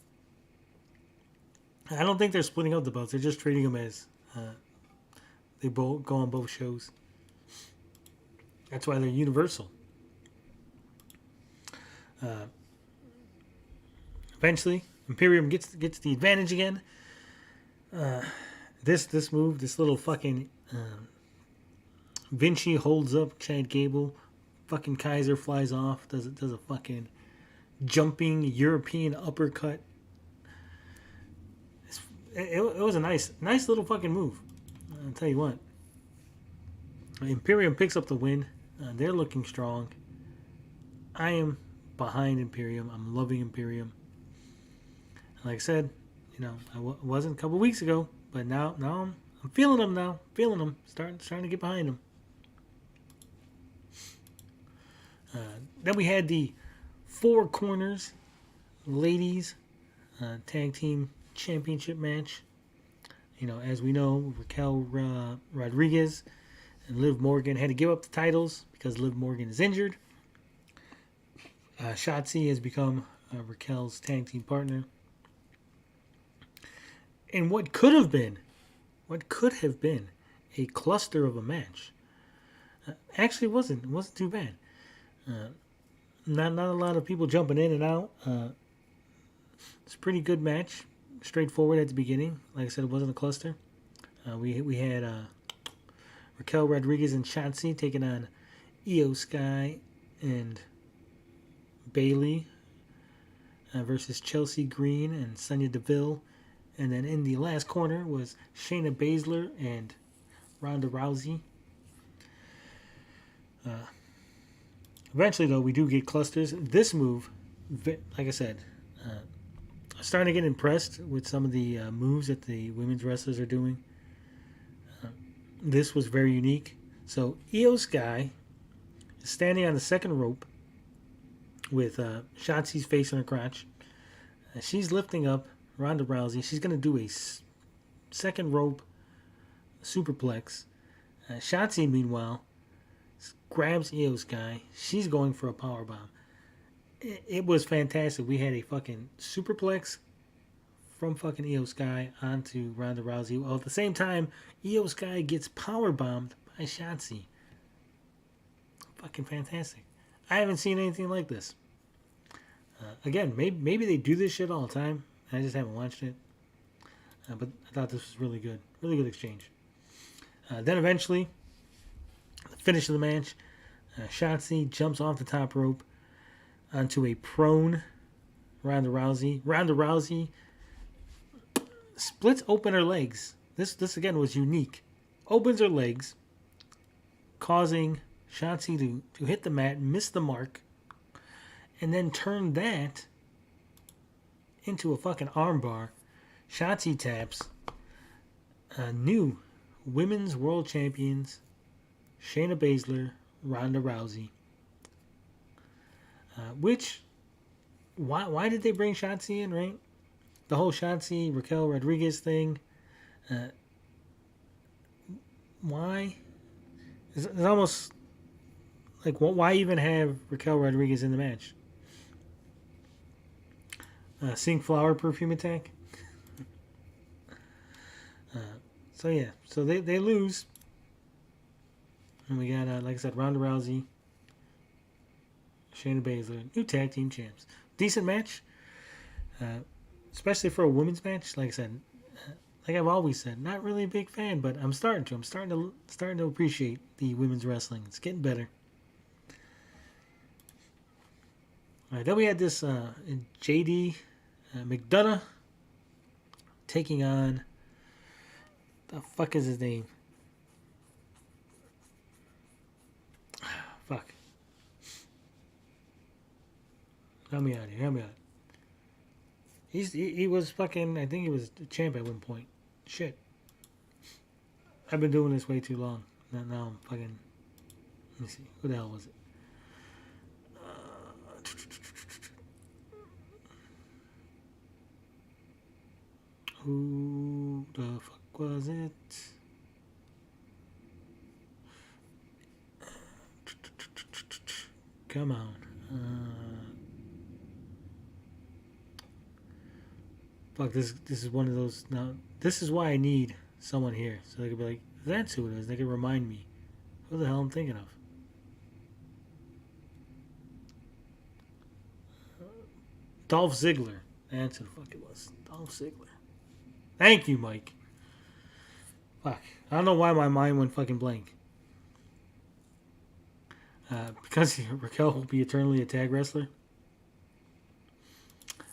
I don't think they're splitting up the belts. They're just treating them as they both go on both shows. That's why they're universal. Eventually, Imperium gets the advantage again. This move, this little fucking Vinci holds up Chad Gable. Fucking Kaiser flies off. Does a fucking jumping European uppercut. It was a nice little fucking move. I'll tell you what. Imperium picks up the win. They're looking strong. I am behind Imperium. I'm loving Imperium. Like I said, I wasn't a couple weeks ago, but now I'm feeling them now. Feeling them. Starting to get behind them. Then we had the Four Corners Ladies Tag Team Championship match. As we know, Raquel Rodriguez and Liv Morgan had to give up the titles because Liv Morgan is injured. Shotzi has become Raquel's tag team partner. And what could have been a cluster of a match, actually wasn't too bad. Not a lot of people jumping in and out. It's a pretty good match, straightforward at the beginning. Like I said, it wasn't a cluster. We had Raquel Rodriguez and Shotzi taking on Io Sky and Bailey versus Chelsea Green and Sonya Deville. And then in the last corner was Shayna Baszler and Ronda Rousey. Eventually, though, we do get clusters. This move, like I said, I'm starting to get impressed with some of the moves that the women's wrestlers are doing. This was very unique. So Io Sky is standing on the second rope with Shotzi's face on her crotch. She's lifting up Ronda Rousey. She's going to do a second rope superplex. Shotzi, meanwhile, grabs Io Sky. She's going for a powerbomb. It was fantastic. We had a fucking superplex from fucking Io Sky onto Ronda Rousey. While at the same time, Io Sky gets powerbombed by Shotzi. Fucking fantastic. I haven't seen anything like this. Again, maybe they do this shit all the time. I just haven't watched it. But I thought this was really good. Really good exchange. Then eventually, the finish of the match, Shotzi jumps off the top rope onto a prone Ronda Rousey. Ronda Rousey splits open her legs. This again was unique. Opens her legs, causing Shotzi to hit the mat, miss the mark, and then turn that into a fucking armbar. Shotzi taps new women's world champions Shayna Baszler, Ronda Rousey. Why did they bring Shotzi in, right? The whole Shotzi Raquel Rodriguez thing. Why? It's almost like, why even have Raquel Rodriguez in the match? Sink flower perfume attack. So they lose. And we got, like I said, Ronda Rousey, Shayna Baszler, new tag team champs. Decent match. Especially for a women's match. Like I said, like I've always said, not really a big fan, but I'm starting to appreciate the women's wrestling. It's getting better. All right, then we had this JD McDonough taking on, the fuck is his name? Fuck. Help me out here. He was fucking, I think he was a champ at one point. Shit. I've been doing this way too long. Now I'm fucking, let me see. Who the hell was it? Who the fuck was it? Come on. Fuck, this is one of those. Now, this is why I need someone here. So they could be like, that's who it is. They could remind me who the hell I'm thinking of. Dolph Ziggler. That's who the fuck it was. Dolph Ziggler. Thank you, Mike. Fuck. I don't know why my mind went fucking blank. Because Raquel will be eternally a tag wrestler.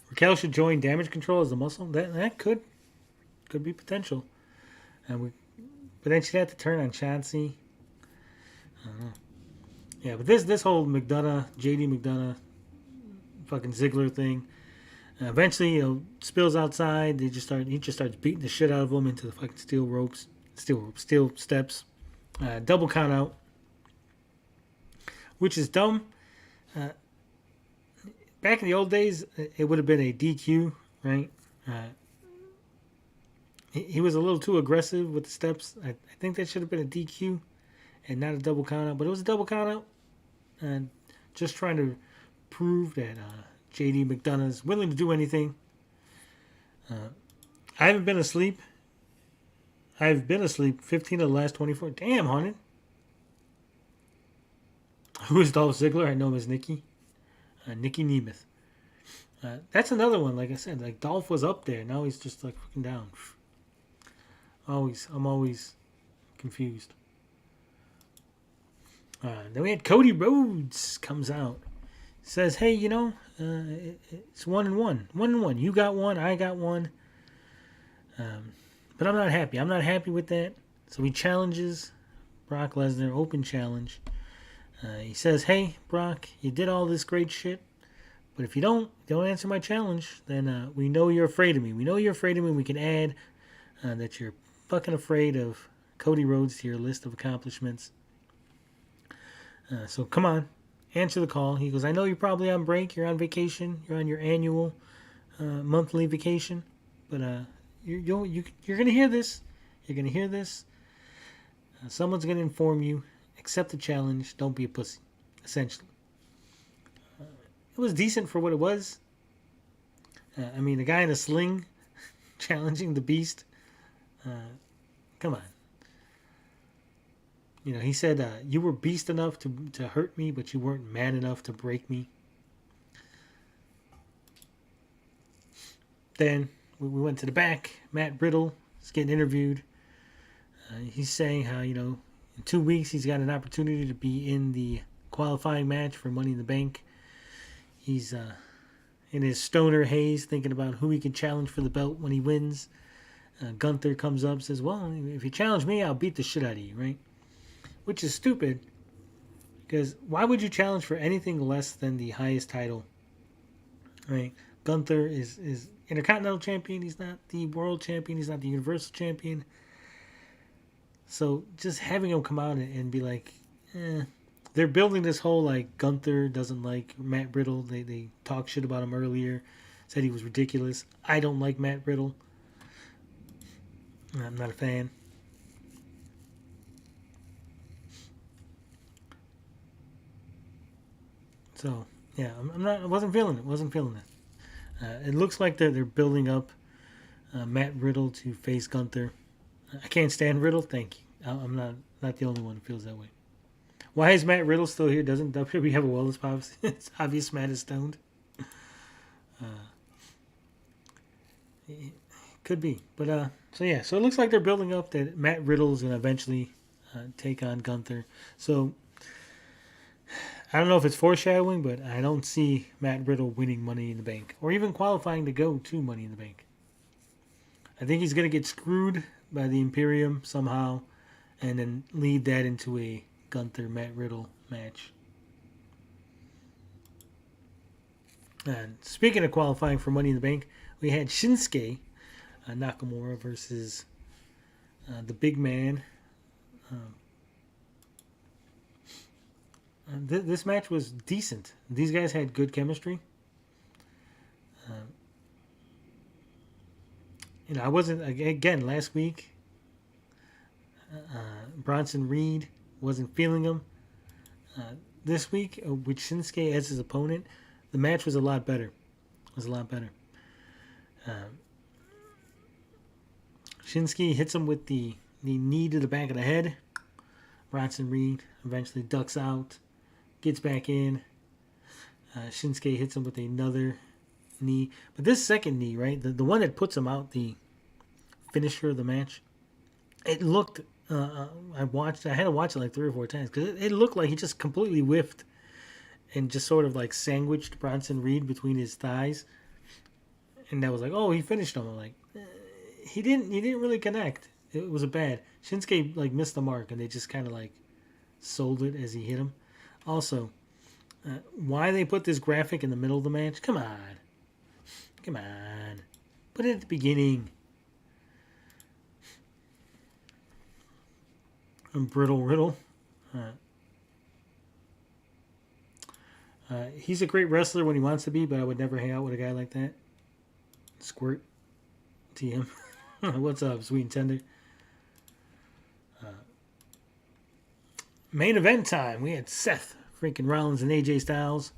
Raquel should join Damage Control as the muscle. That could be potential. But then she'd have to turn on Chauncey. I don't know. Yeah, but this whole McDonough, JD McDonough, fucking Ziggler thing. Eventually, spills outside. He just starts beating the shit out of them into the fucking steel steps. Double count out, which is dumb. Back in the old days, it would have been a DQ, right? He was a little too aggressive with the steps. I think that should have been a DQ and not a double count out. But it was a double count out, and just trying to prove that JD McDonough is willing to do anything. I haven't been asleep. I've been asleep 15 of the last 24. Damn, Haunted. Who is Dolph Ziggler? I know him as Nikki. Nikki Nemeth. That's another one, like I said. Like, Dolph was up there. Now he's just, like, freaking down. I'm always confused. Then we had Cody Rhodes comes out. Says, hey, it's 1-1. 1-1. You got one. I got one. But I'm not happy. I'm not happy with that. So he challenges Brock Lesnar, open challenge. He says, hey, Brock, you did all this great shit. But if you don't answer my challenge, then we know you're afraid of me. We know you're afraid of me. We can add that you're fucking afraid of Cody Rhodes to your list of accomplishments. So come on, answer the call. He goes, I know you're probably on break. You're on vacation. You're on your annual monthly vacation. But you're going to hear this. You're going to hear this. Someone's going to inform you. Accept the challenge. Don't be a pussy, essentially. It was decent for what it was. The guy in a sling challenging the Beast. Come on. He said, you were beast enough to hurt me, but you weren't man enough to break me. Then we went to the back. Matt Riddle is getting interviewed. He's saying how, in 2 weeks he's got an opportunity to be in the qualifying match for Money in the Bank. He's in his stoner haze thinking about who he can challenge for the belt when he wins. Gunther comes up and says, well, if you challenge me, I'll beat the shit out of you, right? Which is stupid, because why would you challenge for anything less than the highest title, right? Gunther is Intercontinental Champion. He's not the World Champion. He's not the Universal Champion. So just having him come out and be like, they're building this whole, like, Gunther doesn't like Matt Riddle. They talked shit about him earlier, said he was ridiculous. I don't like Matt Riddle. I'm not a fan. So, yeah, I wasn't feeling it. It looks like they're building up Matt Riddle to face Gunther. I can't stand Riddle. Thank you. I'm not the only one who feels that way. Why is Matt Riddle still here? Doesn't WWE have a wellness policy? It's obvious Matt is stoned. Could be. But, so it looks like they're building up that Matt Riddle is going to eventually take on Gunther. So, I don't know if it's foreshadowing, but I don't see Matt Riddle winning Money in the Bank or even qualifying to go to Money in the Bank. I think he's going to get screwed by the Imperium somehow and then lead that into a Gunther-Matt Riddle match. And speaking of qualifying for Money in the Bank, we had Shinsuke Nakamura versus the big man. This match was decent. These guys had good chemistry. I wasn't, again, last week, Bronson Reed wasn't feeling him. This week, with Shinsuke as his opponent, the match was a lot better. It was a lot better. Shinsuke hits him with the knee to the back of the head. Bronson Reed eventually ducks out, gets back in. Shinsuke hits him with another knee. But this second knee, right, the one that puts him out, the finisher of the match, it looked, I had to watch it like 3 or 4 times because it looked like he just completely whiffed and just sort of like sandwiched Bronson Reed between his thighs. And that was like, oh, he finished him. I'm like, he didn't really connect. It was a bad. Shinsuke like missed the mark and they just kind of like sold it as he hit him. Also, why they put this graphic in the middle of the match? Come on. Put it at the beginning. And Riddle. He's a great wrestler when he wants to be, but I would never hang out with a guy like that. Squirt. TM. What's up, sweet and tender? Main event time. We had Seth freaking Rollins and AJ Styles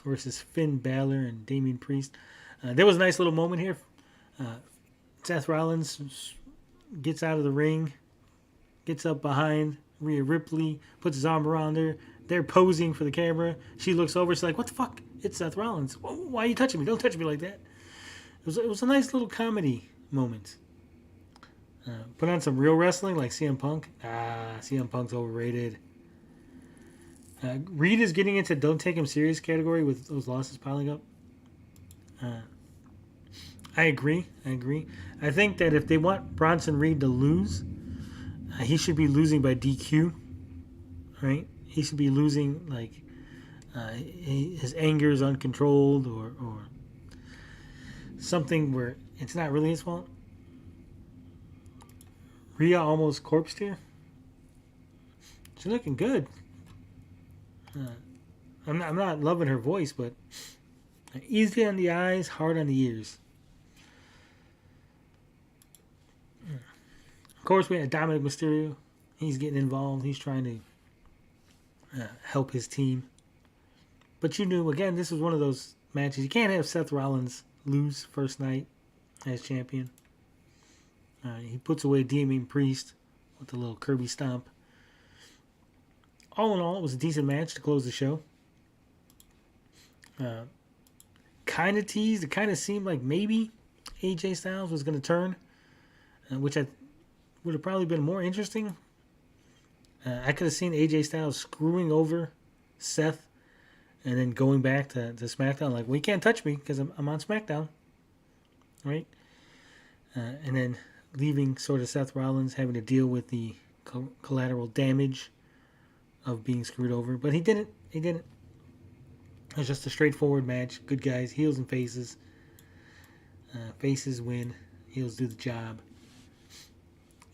versus Finn Balor and Damian Priest. There was a nice little moment here. Seth Rollins gets out of the ring, gets up behind Rhea Ripley, puts his arm around her. They're posing for the camera. She looks over. She's like, "What the fuck? It's Seth Rollins. Why are you touching me? Don't touch me like that." It was a nice little comedy moment. Put on some real wrestling like CM Punk. CM Punk's overrated. Reed is getting into don't take him serious category with those losses piling up. I agree. I think that if they want Bronson Reed to lose, he should be losing by DQ, right? He should be losing like his anger is uncontrolled or something where it's not really his fault. Rhea almost corpsed here. She's looking good. I'm not loving her voice, but easy on the eyes, hard on the ears. Of course, we had Dominic Mysterio. He's getting involved. He's trying to help his team. But you knew, again, this was one of those matches. You can't have Seth Rollins lose first night as champion. He puts away Damian Priest with a little Kirby stomp. All in all, it was a decent match to close the show. Kind of teased. It kind of seemed like maybe AJ Styles was going to turn, which I would have probably been more interesting. I could have seen AJ Styles screwing over Seth and then going back to SmackDown like, well, you can't touch me because I'm on SmackDown. Right? And then leaving sort of Seth Rollins having to deal with the collateral damage of being screwed over. But he didn't. It was just a straightforward match. Good guys, heels and faces. Faces win. Heels do the job.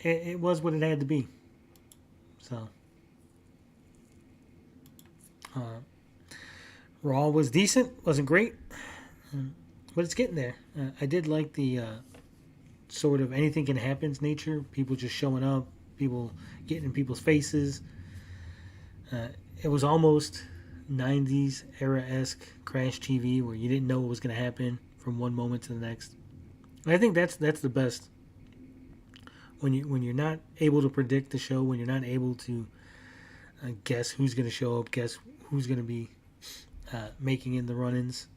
It was what it had to be. So. Raw was decent. Wasn't great. But it's getting there. I did like the sort of anything can happen nature. People just showing up. People getting in people's faces. It was almost 90s era-esque Crash TV where you didn't know what was going to happen from one moment to the next. And I think that's the best. When you're not able to predict the show, when you're not able to guess who's going to show up, guess who's going to be making in the run-ins.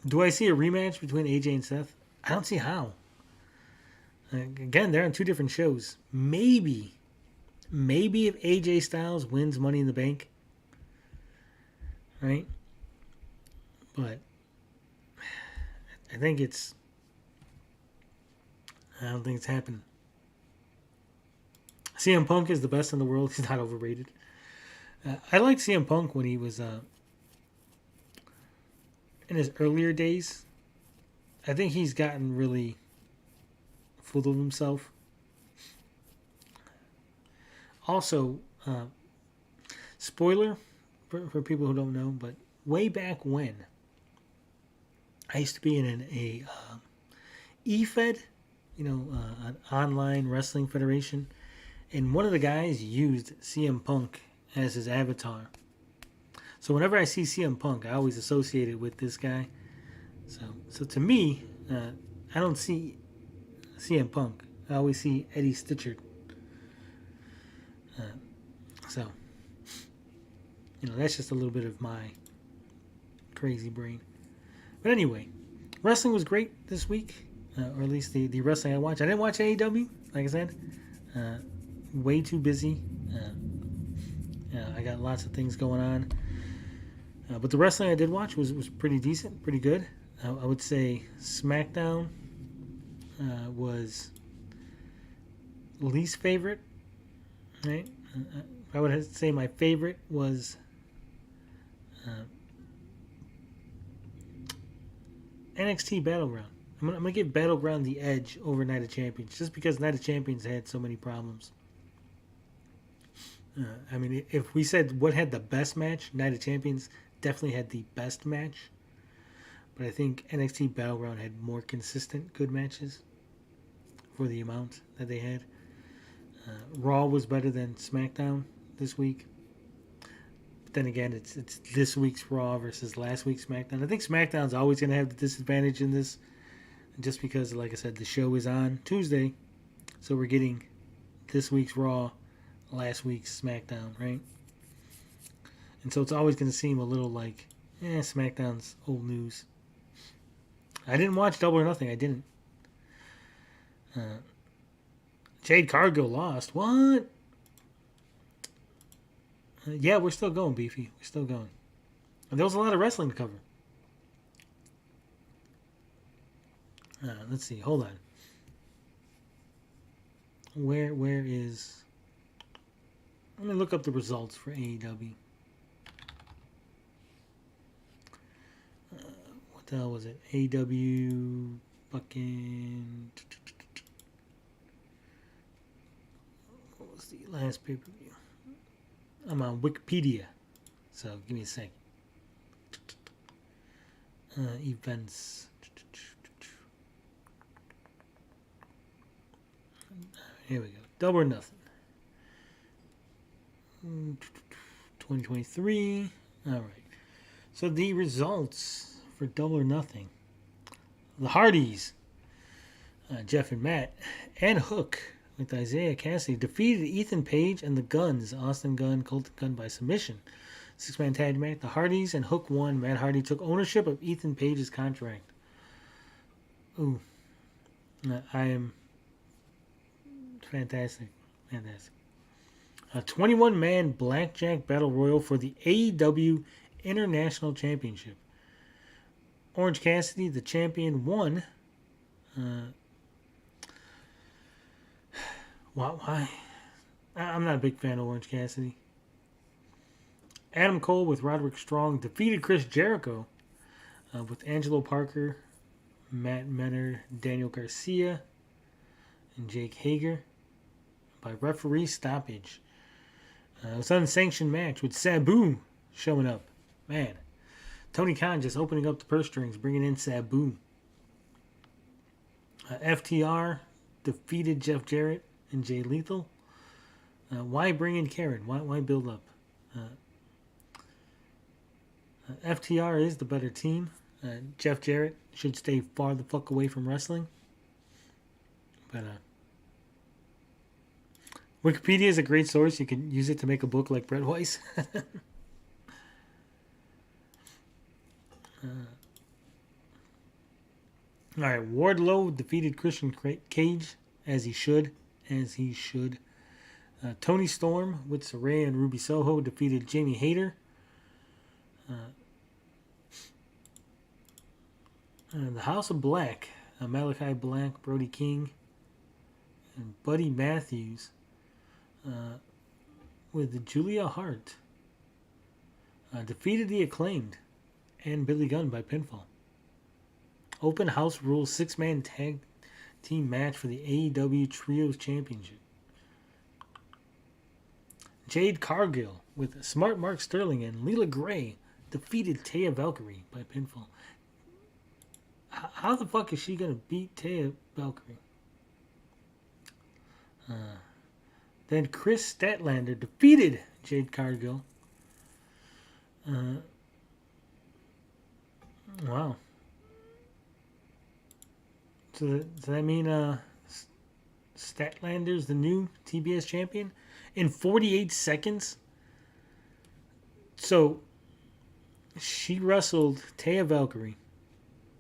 Do I see a rematch between AJ and Seth? I don't see how. Again, they're on two different shows. Maybe if AJ Styles wins Money in the Bank, right? But I don't think it's happening. CM Punk is the best in the world. He's not overrated. I liked CM Punk when he was in his earlier days. I think he's gotten really full of himself. Also, spoiler for people who don't know, but way back when, I used to be in a EFED, an online wrestling federation, and one of the guys used CM Punk as his avatar. So whenever I see CM Punk, I always associate it with this guy. So to me, I don't see CM Punk. I always see Eddie Stitchard. That's just a little bit of my crazy brain. But anyway, wrestling was great this week, or at least the wrestling I watched. I didn't watch AEW, like I said. Way too busy. I got lots of things going on. But the wrestling I did watch was pretty decent, pretty good. I would say SmackDown was least favorite, right? I would have to say my favorite was NXT Battleground. I'm gonna give Battleground the edge over Night of Champions, just because Night of Champions had so many problems. If we said what had the best match, Night of Champions definitely had the best match. But I think NXT Battleground had more consistent good matches for the amount that they had. Raw was better than SmackDown this week. then again, it's this week's Raw versus last week's SmackDown. I think SmackDown's always going to have the disadvantage in this, just because, like I said, the show is on Tuesday, so we're getting this week's Raw, last week's SmackDown, right? And so it's always going to seem a little like, SmackDown's old news. I didn't watch Double or Nothing. I didn't. Jade Cargill lost. What? Yeah, we're still going, Beefy. We're still going. And there was a lot of wrestling to cover. Let's see. Hold on. Where is... Let me look up the results for AEW. What the hell was it? AEW fucking... What was the last pay-per-view? I'm on Wikipedia, so give me a second. Events. Here we go. Double or Nothing. 2023. All right. So the results for Double or Nothing. The Hardys, Jeff and Matt, and Hook with Isaiah Cassidy defeated Ethan Page and the Guns, Austin Gunn, Colton Gunn by submission. 6-man tag match. The Hardys and Hook won. Matt Hardy took ownership of Ethan Page's contract. Ooh. I am fantastic. Fantastic. A 21-man blackjack battle royal for the AEW International Championship. Orange Cassidy, the champion, won. Why? I'm not a big fan of Orange Cassidy. Adam Cole with Roderick Strong defeated Chris Jericho with Angelo Parker, Matt Menard, Daniel Garcia, and Jake Hager by referee stoppage. It was an unsanctioned match with Sabu showing up. Man, Tony Khan just opening up the purse strings, bringing in Sabu. FTR defeated Jeff Jarrett and Jay Lethal. Why bring in Karen? Why build up? FTR is the better team. Jeff Jarrett should stay far the fuck away from wrestling. But Wikipedia is a great source. You can use it to make a book like Brett Weiss. All right, Wardlow defeated Christian Cage, as he should. Tony Storm with Saraya and Ruby Soho defeated Jamie Hayter. The House of Black, Malachi Black, Brody King, and Buddy Matthews with Julia Hart defeated the Acclaimed and Billy Gunn by pinfall. Open House Rules 6-man tag team match for the AEW Trios Championship. Jade Cargill with Smart Mark Sterling and Leela Gray defeated Taya Valkyrie by pinfall. How the fuck is she going to beat Taya Valkyrie? Then Chris Statlander defeated Jade Cargill. Wow. So does that mean Statlander's the new TBS champion? In 48 seconds? So she wrestled Taya Valkyrie.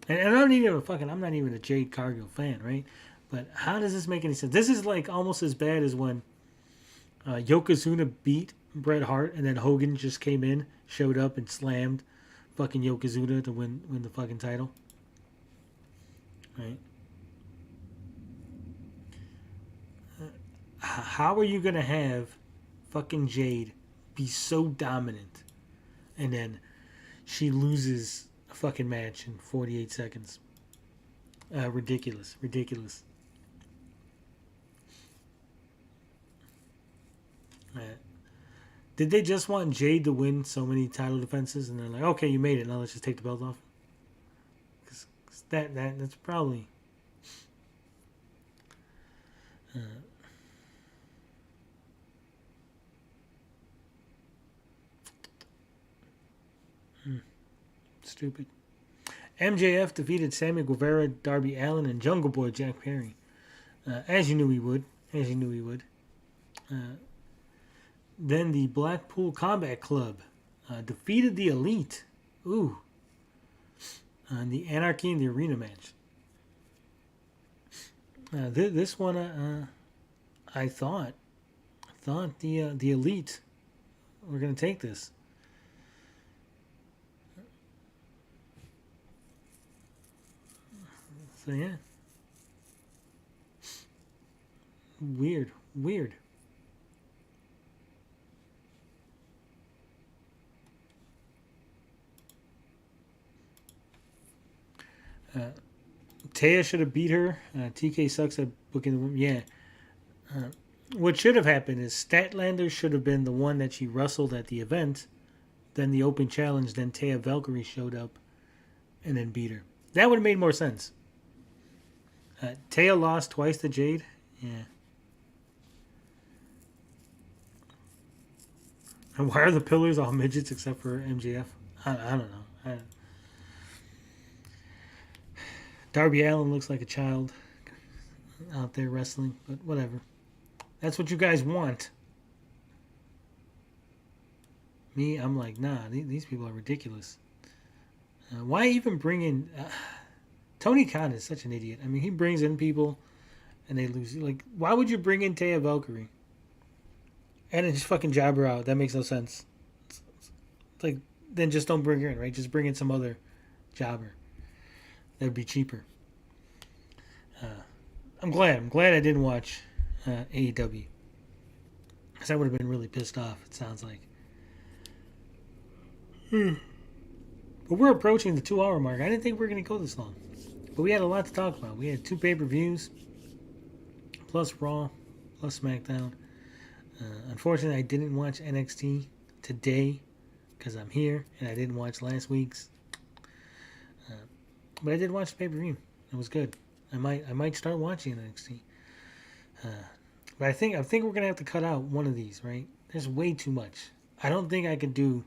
And I'm not even a Jade Cargill fan, right? But how does this make any sense? This is like almost as bad as when Yokozuna beat Bret Hart and then Hogan just came in, showed up and slammed fucking Yokozuna to win the fucking title. Right? How are you going to have fucking Jade be so dominant and then she loses a fucking match in 48 seconds? Ridiculous. Did they just want Jade to win so many title defenses and they're like, okay, you made it, now let's just take the belt off? Because that's probably... Stupid. MJF defeated Sammy Guevara, Darby Allin, and Jungle Boy Jack Perry. As you knew he would. Then the Blackpool Combat Club defeated the Elite. Ooh. The Anarchy in the Arena match. This one, I thought the Elite were going to take this. So yeah. Weird. Taya should have beat her. TK sucks at booking the room. Yeah. What should have happened is Statlander should have been the one that she wrestled at the event. Then the open challenge. Then Taya Valkyrie showed up and then beat her. That would have made more sense. Taya lost twice to Jade. Yeah. And why are the pillars all midgets except for MJF? I don't know. Darby Allin looks like a child out there wrestling, but whatever. That's what you guys want. Me, I'm like, nah, these people are ridiculous. Why even bring in... Tony Khan is such an idiot. I mean, he brings in people and they lose. Like, why would you bring in Taya Valkyrie? And then just fucking jab her out. That makes no sense. It's like, then just don't bring her in, right? Just bring in some other jobber. That would be cheaper. I'm glad I didn't watch AEW. Because I would have been really pissed off, it sounds like. But we're approaching the 2-hour mark. I didn't think we were going to go this long. But we had a lot to talk about. We had 2 pay-per-views, plus Raw, plus SmackDown. Unfortunately, I didn't watch NXT today because I'm here, and I didn't watch last week's. But I did watch the pay-per-view. It was good. I might start watching NXT. But I think we're gonna have to cut out one of these, right? There's way too much. I don't think I could do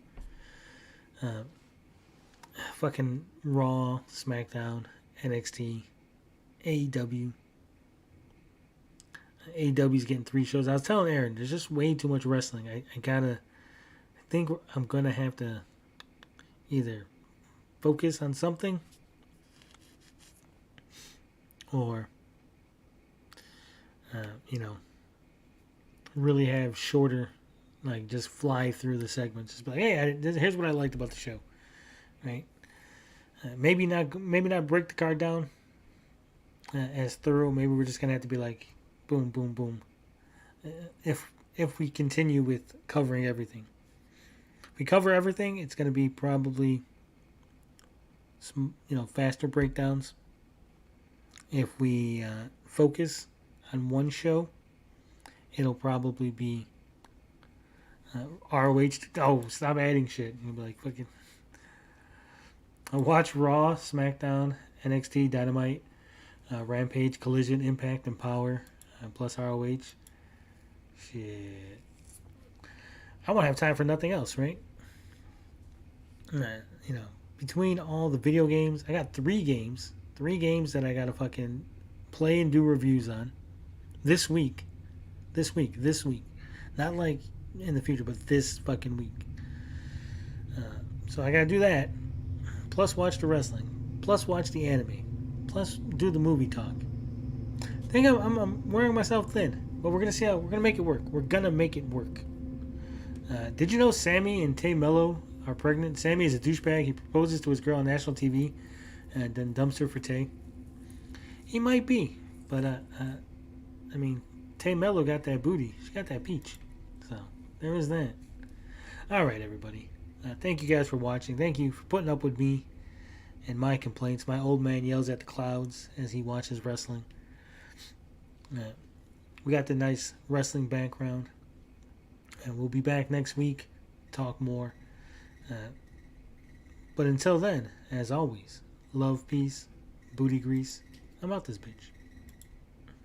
fucking Raw, SmackDown, NXT, AEW. AEW's getting 3 shows. I was telling Aaron, there's just way too much wrestling. I think I'm gonna have to either focus on something or really have shorter, like, just fly through the segments. Just be like, hey, here's what I liked about the show, right? Maybe not break the card down as thorough. Maybe we're just gonna have to be like, boom, boom, boom. If we continue with covering everything, if we cover everything, it's gonna be probably some faster breakdowns. If we focus on one show, it'll probably be ROH. Oh, stop adding shit. You'll be like, fucking. I'll watch Raw, SmackDown, NXT, Dynamite, Rampage, Collision, Impact, and Power, plus ROH. Shit. I won't have time for nothing else, right? Between all the video games, I got 3 games. 3 games that I gotta fucking play and do reviews on this week. This week. Not like in the future, but this fucking week. So I gotta do that. Plus watch the wrestling. Plus watch the anime. Plus do the movie talk. I think I'm wearing myself thin. But we're gonna see how we're gonna make it work. We're gonna make it work. Did you know Sammy and Tay Mello are pregnant? Sammy is a douchebag. He proposes to his girl on national TV and then dumps her for Tay. He might be, but I mean, Tay Mello got that booty. She got that peach. So there is that. All right, everybody. Thank you guys for watching. Thank you for putting up with me and my complaints. My old man yells at the clouds as he watches wrestling. We got the nice wrestling background. And we'll be back next week. Talk more. But until then, as always, love, peace, booty grease. I'm out this bitch.